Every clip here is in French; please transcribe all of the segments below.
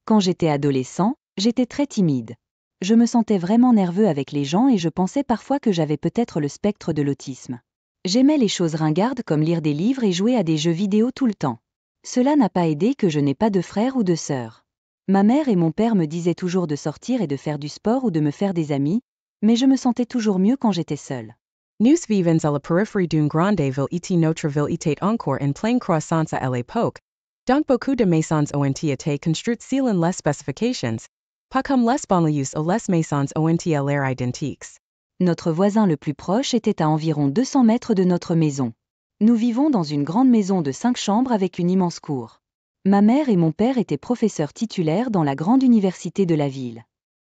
Quand j'étais adolescent, j'étais très timide. Je me sentais vraiment nerveux avec les gens et je pensais parfois que j'avais peut-être le spectre de l'autisme. J'aimais les choses ringardes comme lire des livres et jouer à des jeux vidéo tout le temps. Cela n'a pas aidé que je n'ai pas de frère ou de sœur. Ma mère et mon père me disaient toujours de sortir et de faire du sport ou de me faire des amis, mais je me sentais toujours mieux quand j'étais seule. Nous vivons à la périphérie d'une grande ville et notre ville était encore en pleine croissance à l'époque, donc beaucoup de maisons ont été construites selon les spécifications, pas comme les banlieues ou les maisons ont l'air identiques. Notre voisin le plus proche était à environ 200 mètres de notre maison. Nous vivons dans une grande maison de 5 chambres avec une immense cour. Ma mère et mon père étaient professeurs titulaires dans la grande université de la ville.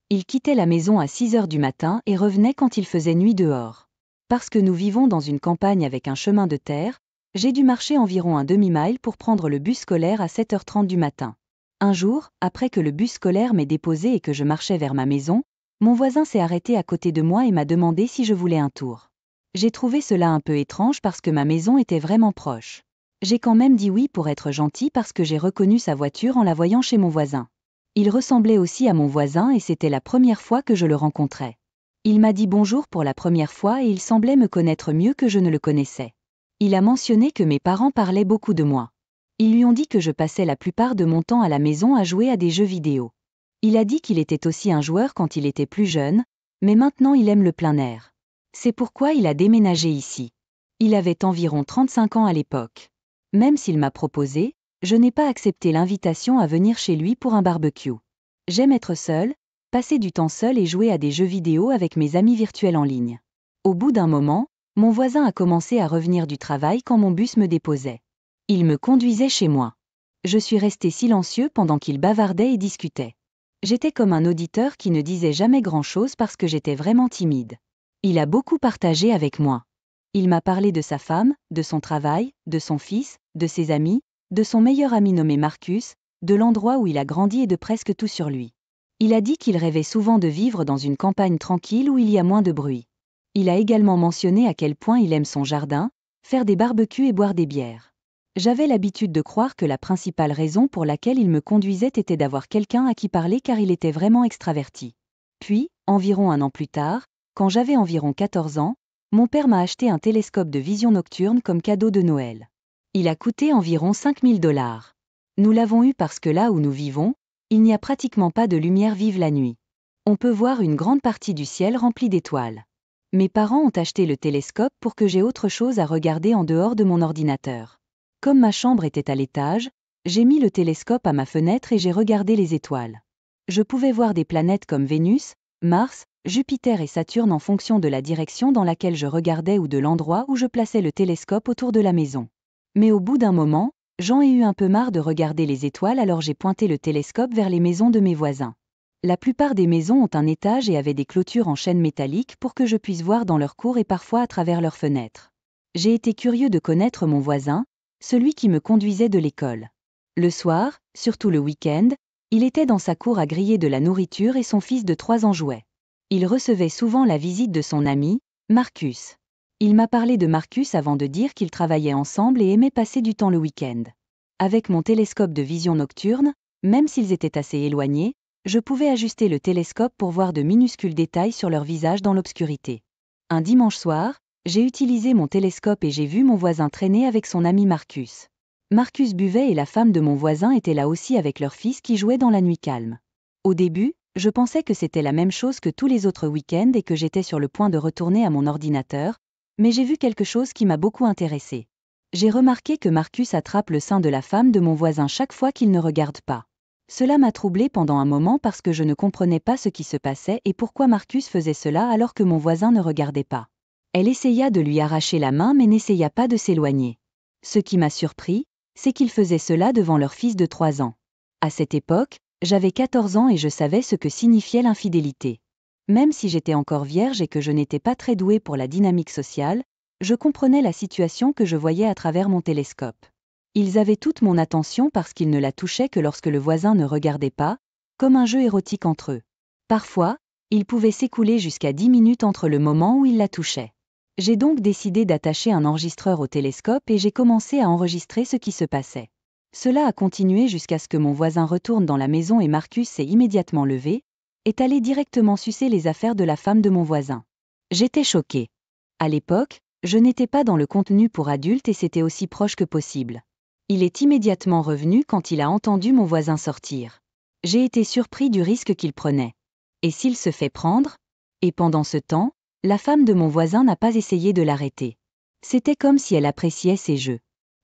Ils quittaient la maison à 6 heures du matin et revenaient quand il faisait nuit dehors. Parce que nous vivons dans une campagne avec un chemin de terre, j'ai dû marcher environ un demi-mile pour prendre le bus scolaire à 7h30 du matin. Un jour, après que le bus scolaire m'ait déposé et que je marchais vers ma maison, mon voisin s'est arrêté à côté de moi et m'a demandé si je voulais un tour. J'ai trouvé cela un peu étrange parce que ma maison était vraiment proche. J'ai quand même dit oui pour être gentil parce que j'ai reconnu sa voiture en la voyant chez mon voisin. Il ressemblait aussi à mon voisin et c'était la première fois que je le rencontrais. Il m'a dit bonjour pour la première fois et il semblait me connaître mieux que je ne le connaissais. Il a mentionné que mes parents parlaient beaucoup de moi. Ils lui ont dit que je passais la plupart de mon temps à la maison à jouer à des jeux vidéo. Il a dit qu'il était aussi un joueur quand il était plus jeune, mais maintenant il aime le plein air. C'est pourquoi il a déménagé ici. Il avait environ 35 ans à l'époque. Même s'il m'a proposé, je n'ai pas accepté l'invitation à venir chez lui pour un barbecue. J'aime être seule, passer du temps seul et jouer à des jeux vidéo avec mes amis virtuels en ligne. Au bout d'un moment, mon voisin a commencé à revenir du travail quand mon bus me déposait. Il me conduisait chez moi. Je suis restée silencieux pendant qu'il bavardait et discutait. J'étais comme un auditeur qui ne disait jamais grand-chose parce que j'étais vraiment timide. Il a beaucoup partagé avec moi. Il m'a parlé de sa femme, de son travail, de son fils, de ses amis, de son meilleur ami nommé Marcus, de l'endroit où il a grandi et de presque tout sur lui. Il a dit qu'il rêvait souvent de vivre dans une campagne tranquille où il y a moins de bruit. Il a également mentionné à quel point il aime son jardin, faire des barbecues et boire des bières. J'avais l'habitude de croire que la principale raison pour laquelle il me conduisait était d'avoir quelqu'un à qui parler car il était vraiment extraverti. Puis, environ un an plus tard, quand j'avais environ 14 ans, mon père m'a acheté un télescope de vision nocturne comme cadeau de Noël. Il a coûté environ 5 000 $. Nous l'avons eu parce que là où nous vivons, il n'y a pratiquement pas de lumière vive la nuit. On peut voir une grande partie du ciel rempli d'étoiles. Mes parents ont acheté le télescope pour que j'aie autre chose à regarder en dehors de mon ordinateur. Comme ma chambre était à l'étage, j'ai mis le télescope à ma fenêtre et j'ai regardé les étoiles. Je pouvais voir des planètes comme Vénus, Mars, Jupiter et Saturne en fonction de la direction dans laquelle je regardais ou de l'endroit où je plaçais le télescope autour de la maison. Mais au bout d'un moment, j'en ai eu un peu marre de regarder les étoiles alors j'ai pointé le télescope vers les maisons de mes voisins. La plupart des maisons ont un étage et avaient des clôtures en chaîne métallique pour que je puisse voir dans leur cour et parfois à travers leurs fenêtres. J'ai été curieux de connaître mon voisin, celui qui me conduisait de l'école. Le soir, surtout le week-end, il était dans sa cour à griller de la nourriture et son fils de 3 ans jouait. Il recevait souvent la visite de son ami, Marcus. Il m'a parlé de Marcus avant de dire qu'ils travaillaient ensemble et aimaient passer du temps le week-end. Avec mon télescope de vision nocturne, même s'ils étaient assez éloignés, je pouvais ajuster le télescope pour voir de minuscules détails sur leur visage dans l'obscurité. Un dimanche soir, j'ai utilisé mon télescope et j'ai vu mon voisin traîner avec son ami Marcus. Marcus buvait et la femme de mon voisin était là aussi avec leur fils qui jouait dans la nuit calme. Au début, je pensais que c'était la même chose que tous les autres week-ends et que j'étais sur le point de retourner à mon ordinateur, mais j'ai vu quelque chose qui m'a beaucoup intéressé. J'ai remarqué que Marcus attrape le sein de la femme de mon voisin chaque fois qu'il ne regarde pas. Cela m'a troublé pendant un moment parce que je ne comprenais pas ce qui se passait et pourquoi Marcus faisait cela alors que mon voisin ne regardait pas. Elle essaya de lui arracher la main mais n'essaya pas de s'éloigner. Ce qui m'a surpris, c'est qu'il faisait cela devant leur fils de 3 ans. À cette époque, j'avais 14 ans et je savais ce que signifiait l'infidélité. Même si j'étais encore vierge et que je n'étais pas très douée pour la dynamique sociale, je comprenais la situation que je voyais à travers mon télescope. Ils avaient toute mon attention parce qu'ils ne la touchaient que lorsque le voisin ne regardait pas, comme un jeu érotique entre eux. Parfois, il pouvait s'écouler jusqu'à 10 minutes entre le moment où ils la touchaient. J'ai donc décidé d'attacher un enregistreur au télescope et j'ai commencé à enregistrer ce qui se passait. Cela a continué jusqu'à ce que mon voisin retourne dans la maison et Marcus s'est immédiatement levé, est allé directement sucer les affaires de la femme de mon voisin. J'étais choquée. À l'époque, je n'étais pas dans le contenu pour adultes et c'était aussi proche que possible. Il est immédiatement revenu quand il a entendu mon voisin sortir. J'ai été surpris du risque qu'il prenait. Et s'il se fait prendre? Et pendant ce temps, la femme de mon voisin n'a pas essayé de l'arrêter. C'était comme si elle appréciait ses jeux.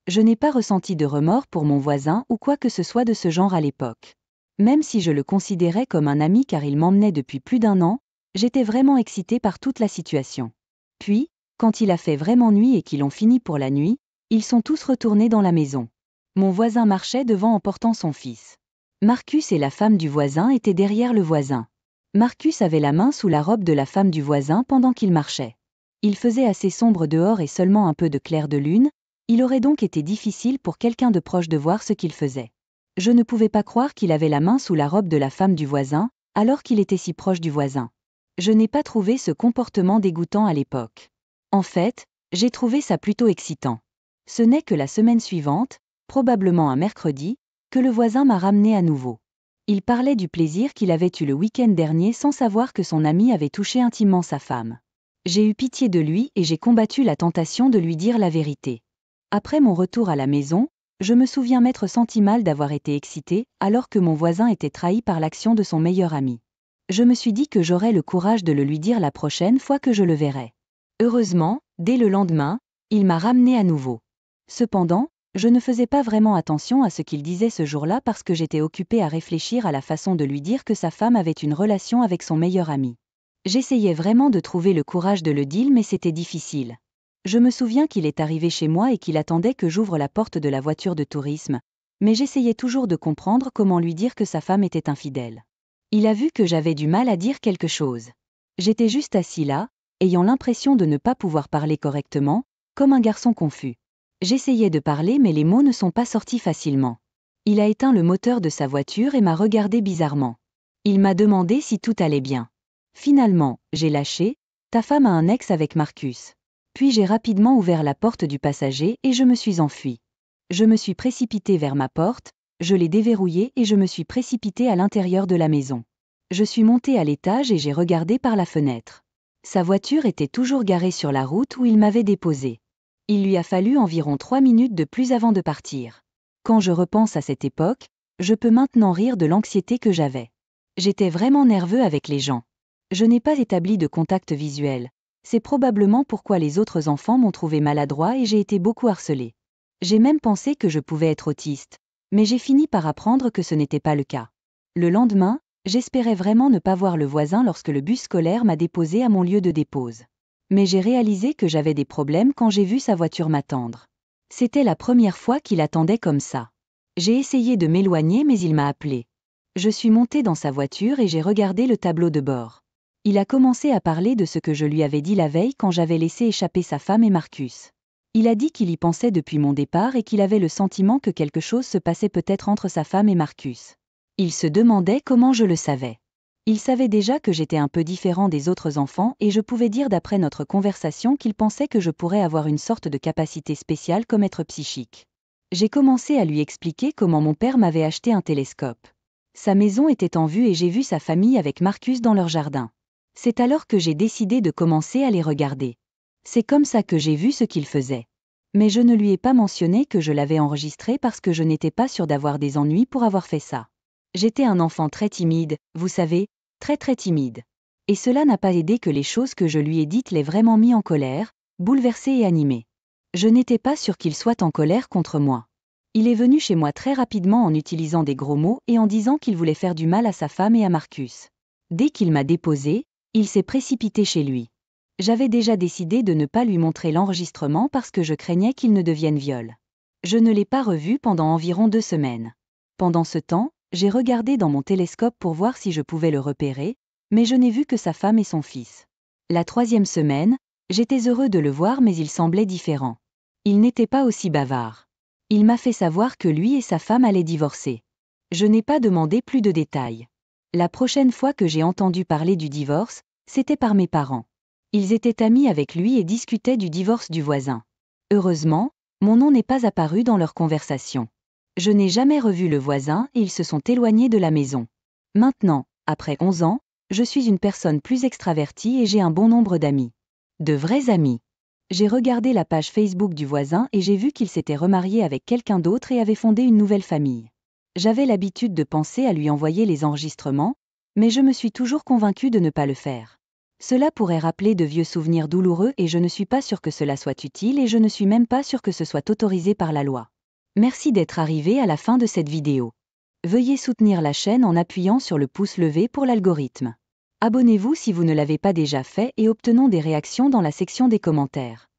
Je n'ai pas ressenti de remords pour mon voisin ou quoi que ce soit de ce genre à l'époque. Même si je le considérais comme un ami car il m'emmenait depuis plus d'1 an, j'étais vraiment excitée par toute la situation. Puis, quand il a fait vraiment nuit et qu'ils ont fini pour la nuit, ils sont tous retournés dans la maison. Mon voisin marchait devant en portant son fils. Marcus et la femme du voisin étaient derrière le voisin. Marcus avait la main sous la robe de la femme du voisin pendant qu'il marchait. Il faisait assez sombre dehors et seulement un peu de clair de lune, il aurait donc été difficile pour quelqu'un de proche de voir ce qu'il faisait. Je ne pouvais pas croire qu'il avait la main sous la robe de la femme du voisin, alors qu'il était si proche du voisin. Je n'ai pas trouvé ce comportement dégoûtant à l'époque. En fait, j'ai trouvé ça plutôt excitant. Ce n'est que la semaine suivante, probablement un mercredi, que le voisin m'a ramené à nouveau. Il parlait du plaisir qu'il avait eu le week-end dernier sans savoir que son ami avait touché intimement sa femme. J'ai eu pitié de lui et j'ai combattu la tentation de lui dire la vérité. Après mon retour à la maison, je me souviens m'être senti mal d'avoir été excitée, alors que mon voisin était trahi par l'action de son meilleur ami. Je me suis dit que j'aurais le courage de le lui dire la prochaine fois que je le verrais. Heureusement, dès le lendemain, il m'a ramené à nouveau. Cependant, je ne faisais pas vraiment attention à ce qu'il disait ce jour-là parce que j'étais occupée à réfléchir à la façon de lui dire que sa femme avait une relation avec son meilleur ami. J'essayais vraiment de trouver le courage de le dire mais c'était difficile. Je me souviens qu'il est arrivé chez moi et qu'il attendait que j'ouvre la porte de la voiture de tourisme, mais j'essayais toujours de comprendre comment lui dire que sa femme était infidèle. Il a vu que j'avais du mal à dire quelque chose. J'étais juste assis là, ayant l'impression de ne pas pouvoir parler correctement, comme un garçon confus. J'essayais de parler mais les mots ne sont pas sortis facilement. Il a éteint le moteur de sa voiture et m'a regardé bizarrement. Il m'a demandé si tout allait bien. Finalement, j'ai lâché, ta femme a un ex avec Marcus. Puis j'ai rapidement ouvert la porte du passager et je me suis enfuie. Je me suis précipitée vers ma porte, je l'ai déverrouillée et je me suis précipitée à l'intérieur de la maison. Je suis montée à l'étage et j'ai regardé par la fenêtre. Sa voiture était toujours garée sur la route où il m'avait déposée. Il lui a fallu environ 3 minutes de plus avant de partir. Quand je repense à cette époque, je peux maintenant rire de l'anxiété que j'avais. J'étais vraiment nerveux avec les gens. Je n'ai pas établi de contact visuel. C'est probablement pourquoi les autres enfants m'ont trouvé maladroit et j'ai été beaucoup harcelée. J'ai même pensé que je pouvais être autiste, mais j'ai fini par apprendre que ce n'était pas le cas. Le lendemain, j'espérais vraiment ne pas voir le voisin lorsque le bus scolaire m'a déposé à mon lieu de dépose. Mais j'ai réalisé que j'avais des problèmes quand j'ai vu sa voiture m'attendre. C'était la première fois qu'il attendait comme ça. J'ai essayé de m'éloigner mais il m'a appelé. Je suis montée dans sa voiture et j'ai regardé le tableau de bord. Il a commencé à parler de ce que je lui avais dit la veille quand j'avais laissé échapper sa femme et Marcus. Il a dit qu'il y pensait depuis mon départ et qu'il avait le sentiment que quelque chose se passait peut-être entre sa femme et Marcus. Il se demandait comment je le savais. Il savait déjà que j'étais un peu différent des autres enfants et je pouvais dire d'après notre conversation qu'il pensait que je pourrais avoir une sorte de capacité spéciale comme être psychique. J'ai commencé à lui expliquer comment mon père m'avait acheté un télescope. Sa maison était en vue et j'ai vu sa famille avec Marcus dans leur jardin. C'est alors que j'ai décidé de commencer à les regarder. C'est comme ça que j'ai vu ce qu'ils faisaient. Mais je ne lui ai pas mentionné que je l'avais enregistré parce que je n'étais pas sûre d'avoir des ennuis pour avoir fait ça. J'étais un enfant très timide, vous savez, très timide. Et cela n'a pas aidé que les choses que je lui ai dites l'aient vraiment mis en colère, bouleversé et animé. Je n'étais pas sûre qu'il soit en colère contre moi. Il est venu chez moi très rapidement en utilisant des gros mots et en disant qu'il voulait faire du mal à sa femme et à Marcus. Dès qu'il m'a déposé, il s'est précipité chez lui. J'avais déjà décidé de ne pas lui montrer l'enregistrement parce que je craignais qu'il ne devienne viol. Je ne l'ai pas revu pendant environ 2 semaines. Pendant ce temps, j'ai regardé dans mon télescope pour voir si je pouvais le repérer, mais je n'ai vu que sa femme et son fils. La 3e semaine, j'étais heureux de le voir mais il semblait différent. Il n'était pas aussi bavard. Il m'a fait savoir que lui et sa femme allaient divorcer. Je n'ai pas demandé plus de détails. La prochaine fois que j'ai entendu parler du divorce, c'était par mes parents. Ils étaient amis avec lui et discutaient du divorce du voisin. Heureusement, mon nom n'est pas apparu dans leur conversation. Je n'ai jamais revu le voisin et ils se sont éloignés de la maison. Maintenant, après 11 ans, je suis une personne plus extravertie et j'ai un bon nombre d'amis. De vrais amis. J'ai regardé la page Facebook du voisin et j'ai vu qu'il s'était remarié avec quelqu'un d'autre et avait fondé une nouvelle famille. J'avais l'habitude de penser à lui envoyer les enregistrements, mais je me suis toujours convaincue de ne pas le faire. Cela pourrait rappeler de vieux souvenirs douloureux et je ne suis pas sûre que cela soit utile et je ne suis même pas sûre que ce soit autorisé par la loi. Merci d'être arrivé à la fin de cette vidéo. Veuillez soutenir la chaîne en appuyant sur le pouce levé pour l'algorithme. Abonnez-vous si vous ne l'avez pas déjà fait et obtenons des réactions dans la section des commentaires.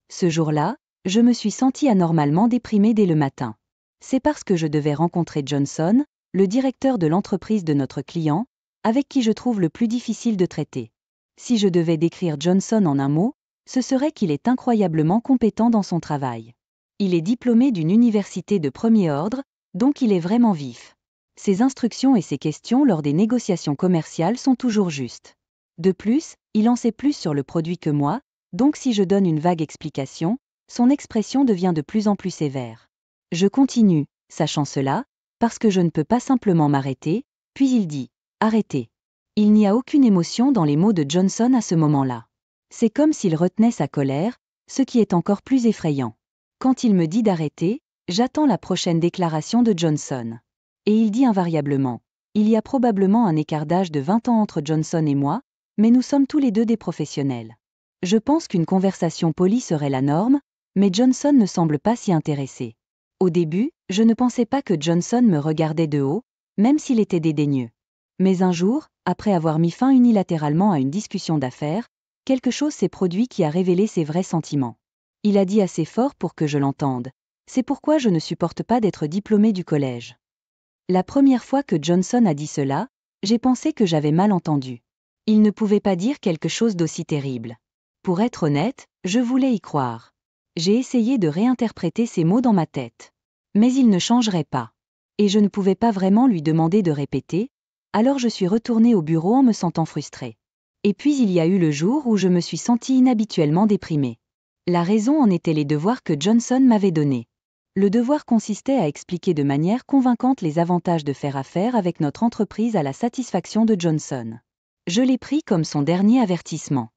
Ce jour-là, je me suis sentie anormalement déprimée dès le matin. C'est parce que je devais rencontrer Johnson, le directeur de l'entreprise de notre client, avec qui je trouve le plus difficile de traiter. Si je devais décrire Johnson en un mot, ce serait qu'il est incroyablement compétent dans son travail. Il est diplômé d'une université de premier ordre, donc il est vraiment vif. Ses instructions et ses questions lors des négociations commerciales sont toujours justes. De plus, il en sait plus sur le produit que moi, donc si je donne une vague explication, son expression devient de plus en plus sévère. Je continue, sachant cela, parce que je ne peux pas simplement m'arrêter, puis il dit « Arrêtez ». Il n'y a aucune émotion dans les mots de Johnson à ce moment-là. C'est comme s'il retenait sa colère, ce qui est encore plus effrayant. Quand il me dit d'arrêter, j'attends la prochaine déclaration de Johnson. Et il dit invariablement « Il y a probablement un écart d'âge de 20 ans entre Johnson et moi, mais nous sommes tous les deux des professionnels. Je pense qu'une conversation polie serait la norme, mais Johnson ne semble pas s'y intéresser. Au début, je ne pensais pas que Johnson me regardait de haut, même s'il était dédaigneux. Mais un jour, après avoir mis fin unilatéralement à une discussion d'affaires, quelque chose s'est produit qui a révélé ses vrais sentiments. Il a dit assez fort pour que je l'entende. C'est pourquoi je ne supporte pas d'être diplômé du collège. La première fois que Johnson a dit cela, j'ai pensé que j'avais mal entendu. Il ne pouvait pas dire quelque chose d'aussi terrible. Pour être honnête, je voulais y croire. J'ai essayé de réinterpréter ces mots dans ma tête. Mais il ne changerait pas. Et je ne pouvais pas vraiment lui demander de répéter, alors je suis retournée au bureau en me sentant frustrée. Et puis il y a eu le jour où je me suis sentie inhabituellement déprimée. La raison en était les devoirs que Johnson m'avait donnés. Le devoir consistait à expliquer de manière convaincante les avantages de faire affaire avec notre entreprise à la satisfaction de Johnson. Je l'ai pris comme son dernier avertissement.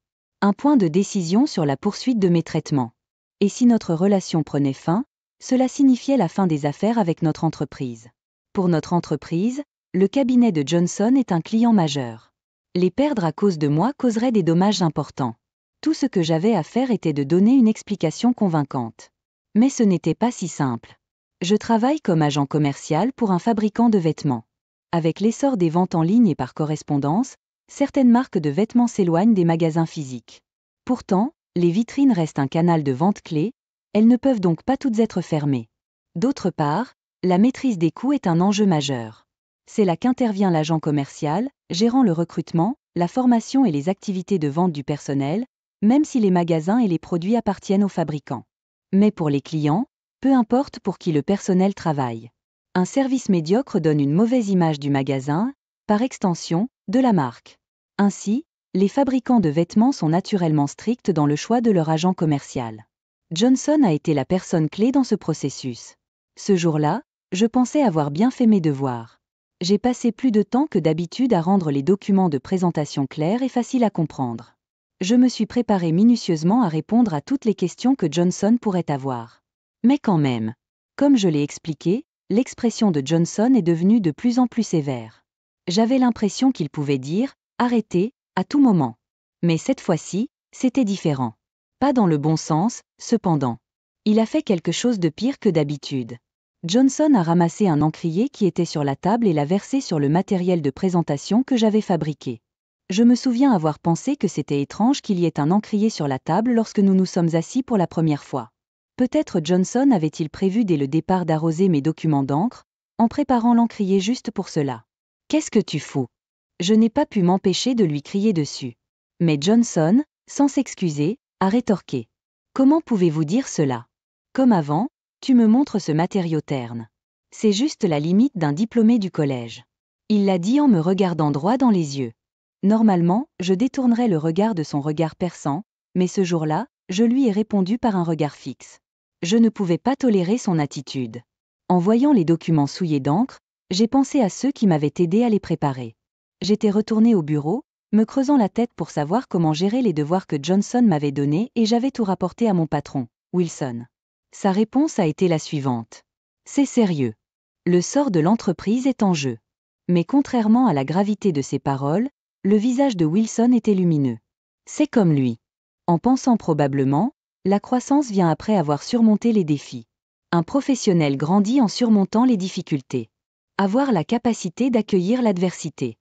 Un point de décision sur la poursuite de mes traitements. Et si notre relation prenait fin, cela signifiait la fin des affaires avec notre entreprise. Pour notre entreprise, le cabinet de Johnson est un client majeur. Les perdre à cause de moi causerait des dommages importants. Tout ce que j'avais à faire était de donner une explication convaincante. Mais ce n'était pas si simple. Je travaille comme agent commercial pour un fabricant de vêtements. Avec l'essor des ventes en ligne et par correspondance, certaines marques de vêtements s'éloignent des magasins physiques. Pourtant, les vitrines restent un canal de vente clé, elles ne peuvent donc pas toutes être fermées. D'autre part, la maîtrise des coûts est un enjeu majeur. C'est là qu'intervient l'agent commercial, gérant le recrutement, la formation et les activités de vente du personnel, même si les magasins et les produits appartiennent aux fabricants. Mais pour les clients, peu importe pour qui le personnel travaille. Un service médiocre donne une mauvaise image du magasin, par extension, de la marque. Ainsi, les fabricants de vêtements sont naturellement stricts dans le choix de leur agent commercial. Johnson a été la personne clé dans ce processus. Ce jour-là, je pensais avoir bien fait mes devoirs. J'ai passé plus de temps que d'habitude à rendre les documents de présentation clairs et faciles à comprendre. Je me suis préparé minutieusement à répondre à toutes les questions que Johnson pourrait avoir. Mais quand même, comme je l'ai expliqué, l'expression de Johnson est devenue de plus en plus sévère. J'avais l'impression qu'il pouvait dire « arrêtez » à tout moment. Mais cette fois-ci, c'était différent. Pas dans le bon sens, cependant. Il a fait quelque chose de pire que d'habitude. Johnson a ramassé un encrier qui était sur la table et l'a versé sur le matériel de présentation que j'avais fabriqué. Je me souviens avoir pensé que c'était étrange qu'il y ait un encrier sur la table lorsque nous nous sommes assis pour la première fois. Peut-être Johnson avait-il prévu dès le départ d'arroser mes documents d'encre, en préparant l'encrier juste pour cela. « Qu'est-ce que tu fous ?» Je n'ai pas pu m'empêcher de lui crier dessus. Mais Johnson, sans s'excuser, a rétorqué. « Comment pouvez-vous dire cela ? Comme avant, tu me montres ce matériau terne. C'est juste la limite d'un diplômé du collège. » Il l'a dit en me regardant droit dans les yeux. Normalement, je détournerais le regard de son regard perçant, mais ce jour-là, je lui ai répondu par un regard fixe. Je ne pouvais pas tolérer son attitude. En voyant les documents souillés d'encre, j'ai pensé à ceux qui m'avaient aidé à les préparer. J'étais retournée au bureau, me creusant la tête pour savoir comment gérer les devoirs que Johnson m'avait donnés et j'avais tout rapporté à mon patron, Wilson. Sa réponse a été la suivante. C'est sérieux. Le sort de l'entreprise est en jeu. Mais contrairement à la gravité de ses paroles, le visage de Wilson était lumineux. C'est comme lui. En pensant probablement, la croissance vient après avoir surmonté les défis. Un professionnel grandit en surmontant les difficultés. Avoir la capacité d'accueillir l'adversité.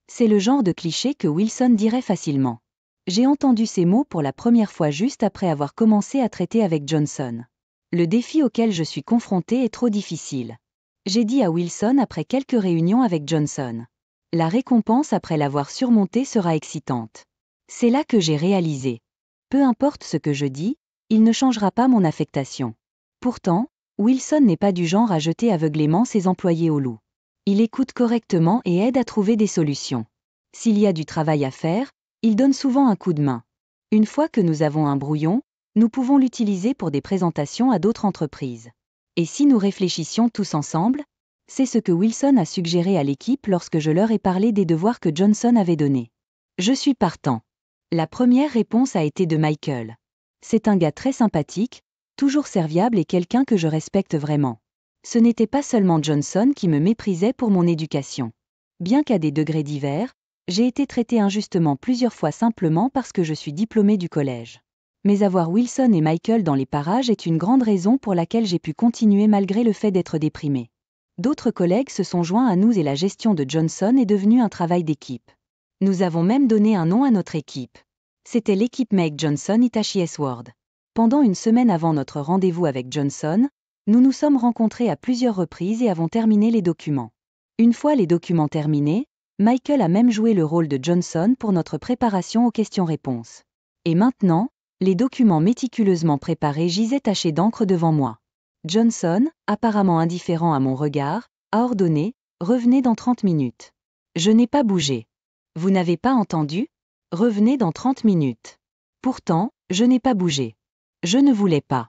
C'est le genre de cliché que Wilson dirait facilement. J'ai entendu ces mots pour la première fois juste après avoir commencé à traiter avec Johnson. Le défi auquel je suis confronté est trop difficile. J'ai dit à Wilson après quelques réunions avec Johnson. La récompense après l'avoir surmonté sera excitante. C'est là que j'ai réalisé. Peu importe ce que je dis, il ne changera pas mon affectation. Pourtant, Wilson n'est pas du genre à jeter aveuglément ses employés au loup. Il écoute correctement et aide à trouver des solutions. S'il y a du travail à faire, il donne souvent un coup de main. Une fois que nous avons un brouillon, nous pouvons l'utiliser pour des présentations à d'autres entreprises. Et si nous réfléchissions tous ensemble? C'est ce que Wilson a suggéré à l'équipe lorsque je leur ai parlé des devoirs que Johnson avait donnés. Je suis partant. La première réponse a été de Michael. C'est un gars très sympathique, toujours serviable et quelqu'un que je respecte vraiment. Ce n'était pas seulement Johnson qui me méprisait pour mon éducation. Bien qu'à des degrés divers, j'ai été traité injustement plusieurs fois simplement parce que je suis diplômé du collège. Mais avoir Wilson et Michael dans les parages est une grande raison pour laquelle j'ai pu continuer malgré le fait d'être déprimé. D'autres collègues se sont joints à nous et la gestion de Johnson est devenue un travail d'équipe. Nous avons même donné un nom à notre équipe. C'était l'équipe Make Johnson Hitachi S-Word. Pendant une semaine avant notre rendez-vous avec Johnson, nous nous sommes rencontrés à plusieurs reprises et avons terminé les documents. Une fois les documents terminés, Michael a même joué le rôle de Johnson pour notre préparation aux questions-réponses. Et maintenant, les documents méticuleusement préparés gisaient tachés d'encre devant moi. Johnson, apparemment indifférent à mon regard, a ordonné « Revenez dans 30 minutes ». Je n'ai pas bougé. Vous n'avez pas entendu ? Revenez dans 30 minutes. Pourtant, je n'ai pas bougé. Je ne voulais pas.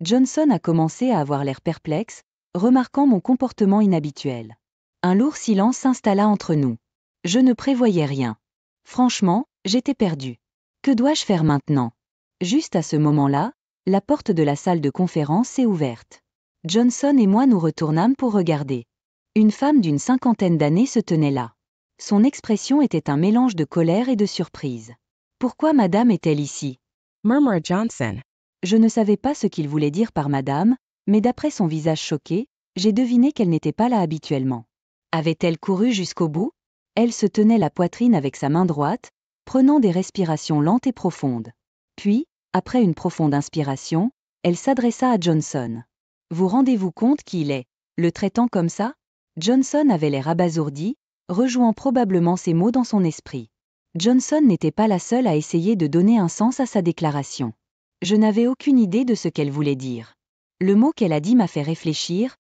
Johnson a commencé à avoir l'air perplexe, remarquant mon comportement inhabituel. Un lourd silence s'installa entre nous. Je ne prévoyais rien. Franchement, j'étais perdu. Que dois-je faire maintenant ? Juste à ce moment-là, la porte de la salle de conférence s'est ouverte. Johnson et moi nous retournâmes pour regarder. Une femme d'une 50aine d'années se tenait là. Son expression était un mélange de colère et de surprise. Pourquoi madame est-elle ici ? Murmura Johnson. Je ne savais pas ce qu'il voulait dire par madame, mais d'après son visage choqué, j'ai deviné qu'elle n'était pas là habituellement. Avait-elle couru jusqu'au bout ? Elle se tenait la poitrine avec sa main droite, prenant des respirations lentes et profondes. Puis, après une profonde inspiration, elle s'adressa à Johnson. Vous rendez-vous compte qui il est, le traitant comme ça ? Johnson avait l'air abasourdi, rejouant probablement ces mots dans son esprit. Johnson n'était pas la seule à essayer de donner un sens à sa déclaration. Je n'avais aucune idée de ce qu'elle voulait dire. Le mot qu'elle a dit m'a fait réfléchir,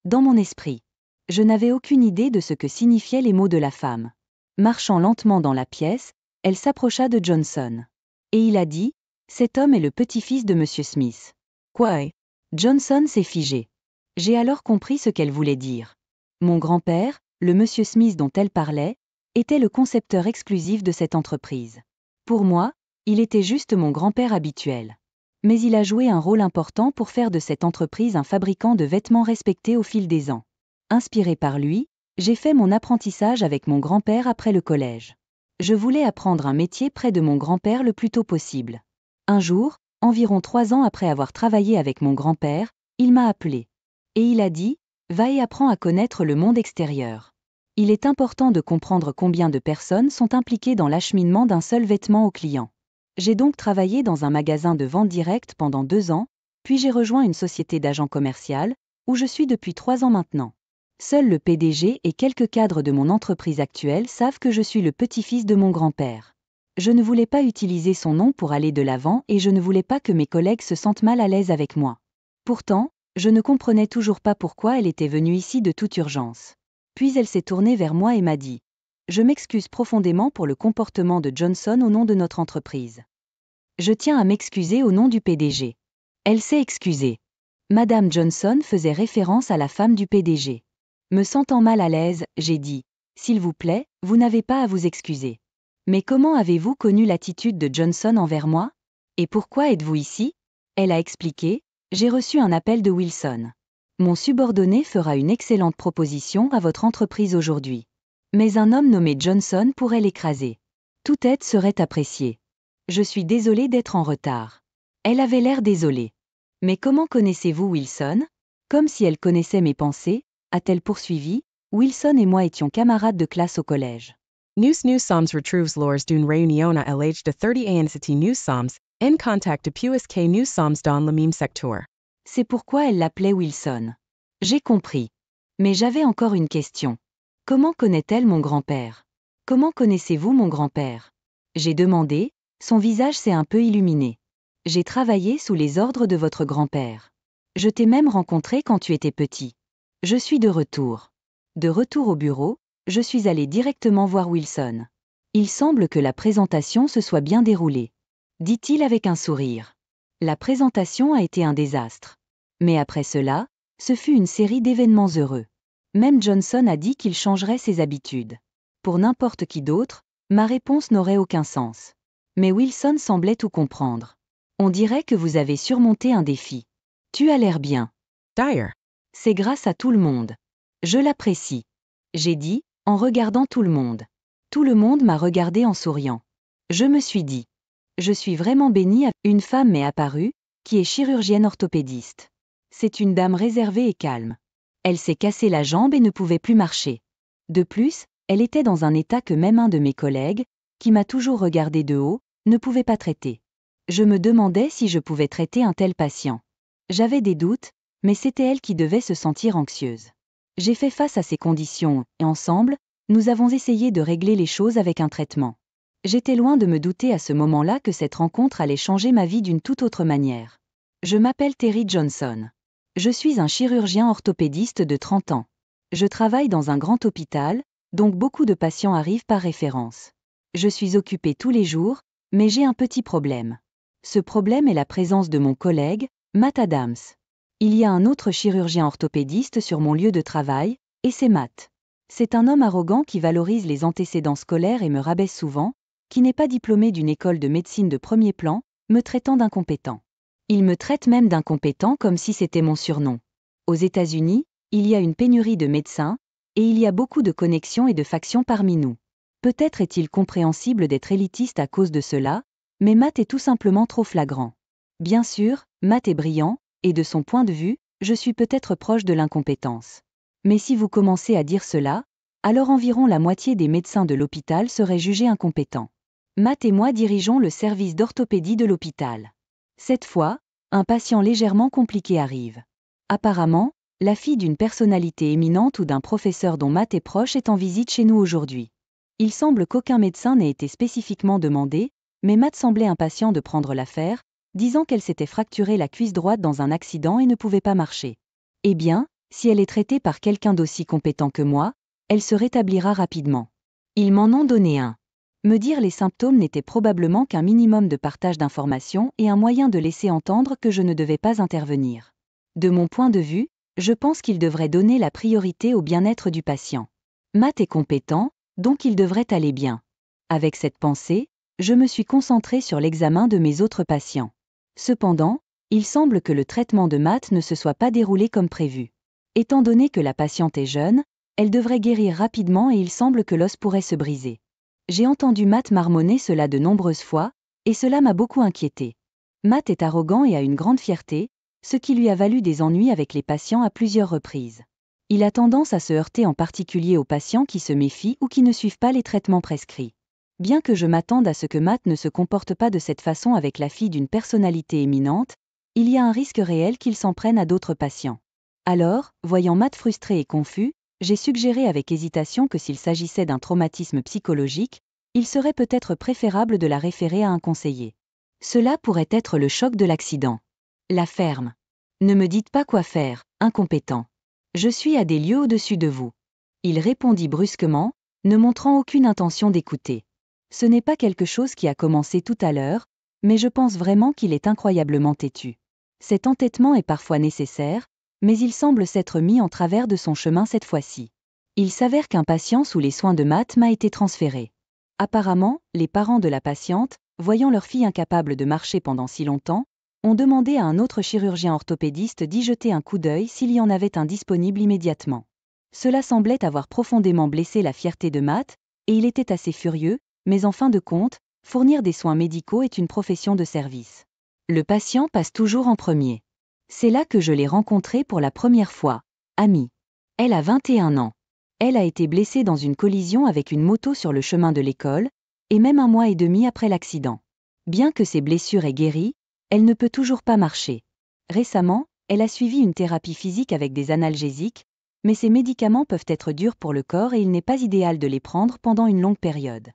dans mon esprit. Je n'avais aucune idée de ce que signifiaient les mots de la femme. Marchant lentement dans la pièce, elle s'approcha de Johnson. Et il a dit, « Cet homme est le petit-fils de Monsieur Smith. » Quoi ? Johnson s'est figé. J'ai alors compris ce qu'elle voulait dire. Mon grand-père, le Monsieur Smith dont elle parlait, était le concepteur exclusif de cette entreprise. Pour moi, il était juste mon grand-père habituel. Mais il a joué un rôle important pour faire de cette entreprise un fabricant de vêtements respecté au fil des ans. Inspiré par lui, j'ai fait mon apprentissage avec mon grand-père après le collège. Je voulais apprendre un métier près de mon grand-père le plus tôt possible. Un jour, environ 3 ans après avoir travaillé avec mon grand-père, il m'a appelé. Et il a dit, « Va et apprends à connaître le monde extérieur. » Il est important de comprendre combien de personnes sont impliquées dans l'acheminement d'un seul vêtement au client. J'ai donc travaillé dans un magasin de vente directe pendant 2 ans, puis j'ai rejoint une société d'agent commercial, où je suis depuis 3 ans maintenant. Seul le PDG et quelques cadres de mon entreprise actuelle savent que je suis le petit-fils de mon grand-père. Je ne voulais pas utiliser son nom pour aller de l'avant et je ne voulais pas que mes collègues se sentent mal à l'aise avec moi. Pourtant, je ne comprenais toujours pas pourquoi elle était venue ici de toute urgence. Puis elle s'est tournée vers moi et m'a dit « Je m'excuse profondément pour le comportement de Johnson au nom de notre entreprise. Je tiens à m'excuser au nom du PDG. » Elle s'est excusée. Madame Johnson faisait référence à la femme du PDG. Me sentant mal à l'aise, j'ai dit « S'il vous plaît, vous n'avez pas à vous excuser. Mais comment avez-vous connu l'attitude de Johnson envers moi? Et pourquoi êtes-vous ici ?» Elle a expliqué « J'ai reçu un appel de Wilson. Mon subordonné fera une excellente proposition à votre entreprise aujourd'hui. Mais un homme nommé Johnson pourrait l'écraser. Toute aide serait appréciée. Je suis désolée d'être en retard. » Elle avait l'air désolée. « Mais comment connaissez-vous Wilson ?» Comme si elle connaissait mes pensées, a-t-elle poursuivi, Wilson et moi étions camarades de classe au collège. News sommes retrouves lors d'une réunion à l'âge de 30 ans city nous sommes en contact depuis que nous sommes dans le même secteur. C'est pourquoi elle l'appelait Wilson. J'ai compris. Mais j'avais encore une question. Comment connaît-elle mon grand-père? Comment connaissez-vous mon grand-père? J'ai demandé, son visage s'est un peu illuminé. J'ai travaillé sous les ordres de votre grand-père. Je t'ai même rencontré quand tu étais petit. Je suis de retour. De retour au bureau, je suis allé directement voir Wilson. Il semble que la présentation se soit bien déroulée. Dit-il avec un sourire. La présentation a été un désastre. Mais après cela, ce fut une série d'événements heureux. Même Johnson a dit qu'il changerait ses habitudes. Pour n'importe qui d'autre, ma réponse n'aurait aucun sens. Mais Wilson semblait tout comprendre. On dirait que vous avez surmonté un défi. Tu as l'air bien. Dire. C'est grâce à tout le monde. Je l'apprécie. J'ai dit, en regardant tout le monde. Tout le monde m'a regardé en souriant. Je me suis dit. Je suis vraiment bénie. Une femme m'est apparue, qui est chirurgienne orthopédiste. C'est une dame réservée et calme. Elle s'est cassé la jambe et ne pouvait plus marcher. De plus, elle était dans un état que même un de mes collègues, qui m'a toujours regardé de haut, ne pouvait pas traiter. Je me demandais si je pouvais traiter un tel patient. J'avais des doutes, mais c'était elle qui devait se sentir anxieuse. J'ai fait face à ces conditions, et ensemble, nous avons essayé de régler les choses avec un traitement. J'étais loin de me douter à ce moment-là que cette rencontre allait changer ma vie d'une toute autre manière. Je m'appelle Terry Johnson. Je suis un chirurgien orthopédiste de 30 ans. Je travaille dans un grand hôpital, donc beaucoup de patients arrivent par référence. Je suis occupé tous les jours, mais j'ai un petit problème. Ce problème est la présence de mon collègue, Matt Adams. Il y a un autre chirurgien orthopédiste sur mon lieu de travail, et c'est Matt. C'est un homme arrogant qui valorise les antécédents scolaires et me rabaisse souvent, qui n'est pas diplômé d'une école de médecine de premier plan, me traitant d'incompétent. Il me traite même d'incompétent comme si c'était mon surnom. Aux États-Unis, il y a une pénurie de médecins, et il y a beaucoup de connexions et de factions parmi nous. Peut-être est-il compréhensible d'être élitiste à cause de cela, mais Matt est tout simplement trop flagrant. Bien sûr, Matt est brillant, et de son point de vue, je suis peut-être proche de l'incompétence. Mais si vous commencez à dire cela, alors environ la moitié des médecins de l'hôpital seraient jugés incompétents. Matt et moi dirigeons le service d'orthopédie de l'hôpital. Cette fois, un patient légèrement compliqué arrive. Apparemment, la fille d'une personnalité éminente ou d'un professeur dont Matt est proche est en visite chez nous aujourd'hui. Il semble qu'aucun médecin n'ait été spécifiquement demandé, mais Matt semblait impatient de prendre l'affaire, disant qu'elle s'était fracturé la cuisse droite dans un accident et ne pouvait pas marcher. Eh bien, si elle est traitée par quelqu'un d'aussi compétent que moi, elle se rétablira rapidement. Ils m'en ont donné un. Me dire les symptômes n'était probablement qu'un minimum de partage d'informations et un moyen de laisser entendre que je ne devais pas intervenir. De mon point de vue, je pense qu'il devrait donner la priorité au bien-être du patient. Matt est compétent, donc il devrait aller bien. Avec cette pensée, je me suis concentrée sur l'examen de mes autres patients. Cependant, il semble que le traitement de Matt ne se soit pas déroulé comme prévu. Étant donné que la patiente est jeune, elle devrait guérir rapidement et il semble que l'os pourrait se briser. J'ai entendu Matt marmonner cela de nombreuses fois, et cela m'a beaucoup inquiété. Matt est arrogant et a une grande fierté, ce qui lui a valu des ennuis avec les patients à plusieurs reprises. Il a tendance à se heurter en particulier aux patients qui se méfient ou qui ne suivent pas les traitements prescrits. Bien que je m'attende à ce que Matt ne se comporte pas de cette façon avec la fille d'une personnalité éminente, il y a un risque réel qu'il s'en prenne à d'autres patients. Alors, voyant Matt frustré et confus, j'ai suggéré avec hésitation que s'il s'agissait d'un traumatisme psychologique, il serait peut-être préférable de la référer à un conseiller. Cela pourrait être le choc de l'accident. La ferme. Ne me dites pas quoi faire, incompétent. Je suis à des lieues au-dessus de vous. Il répondit brusquement, ne montrant aucune intention d'écouter. Ce n'est pas quelque chose qui a commencé tout à l'heure, mais je pense vraiment qu'il est incroyablement têtu. Cet entêtement est parfois nécessaire, mais il semble s'être mis en travers de son chemin cette fois-ci. Il s'avère qu'un patient sous les soins de Matt m'a été transféré. Apparemment, les parents de la patiente, voyant leur fille incapable de marcher pendant si longtemps, ont demandé à un autre chirurgien orthopédiste d'y jeter un coup d'œil s'il y en avait un disponible immédiatement. Cela semblait avoir profondément blessé la fierté de Matt, et il était assez furieux, mais en fin de compte, fournir des soins médicaux est une profession de service. Le patient passe toujours en premier. C'est là que je l'ai rencontrée pour la première fois, Amy. Elle a 21 ans. Elle a été blessée dans une collision avec une moto sur le chemin de l'école, et même 1 mois et demi après l'accident. Bien que ses blessures aient guéri, elle ne peut toujours pas marcher. Récemment, elle a suivi une thérapie physique avec des analgésiques, mais ces médicaments peuvent être durs pour le corps et il n'est pas idéal de les prendre pendant une longue période.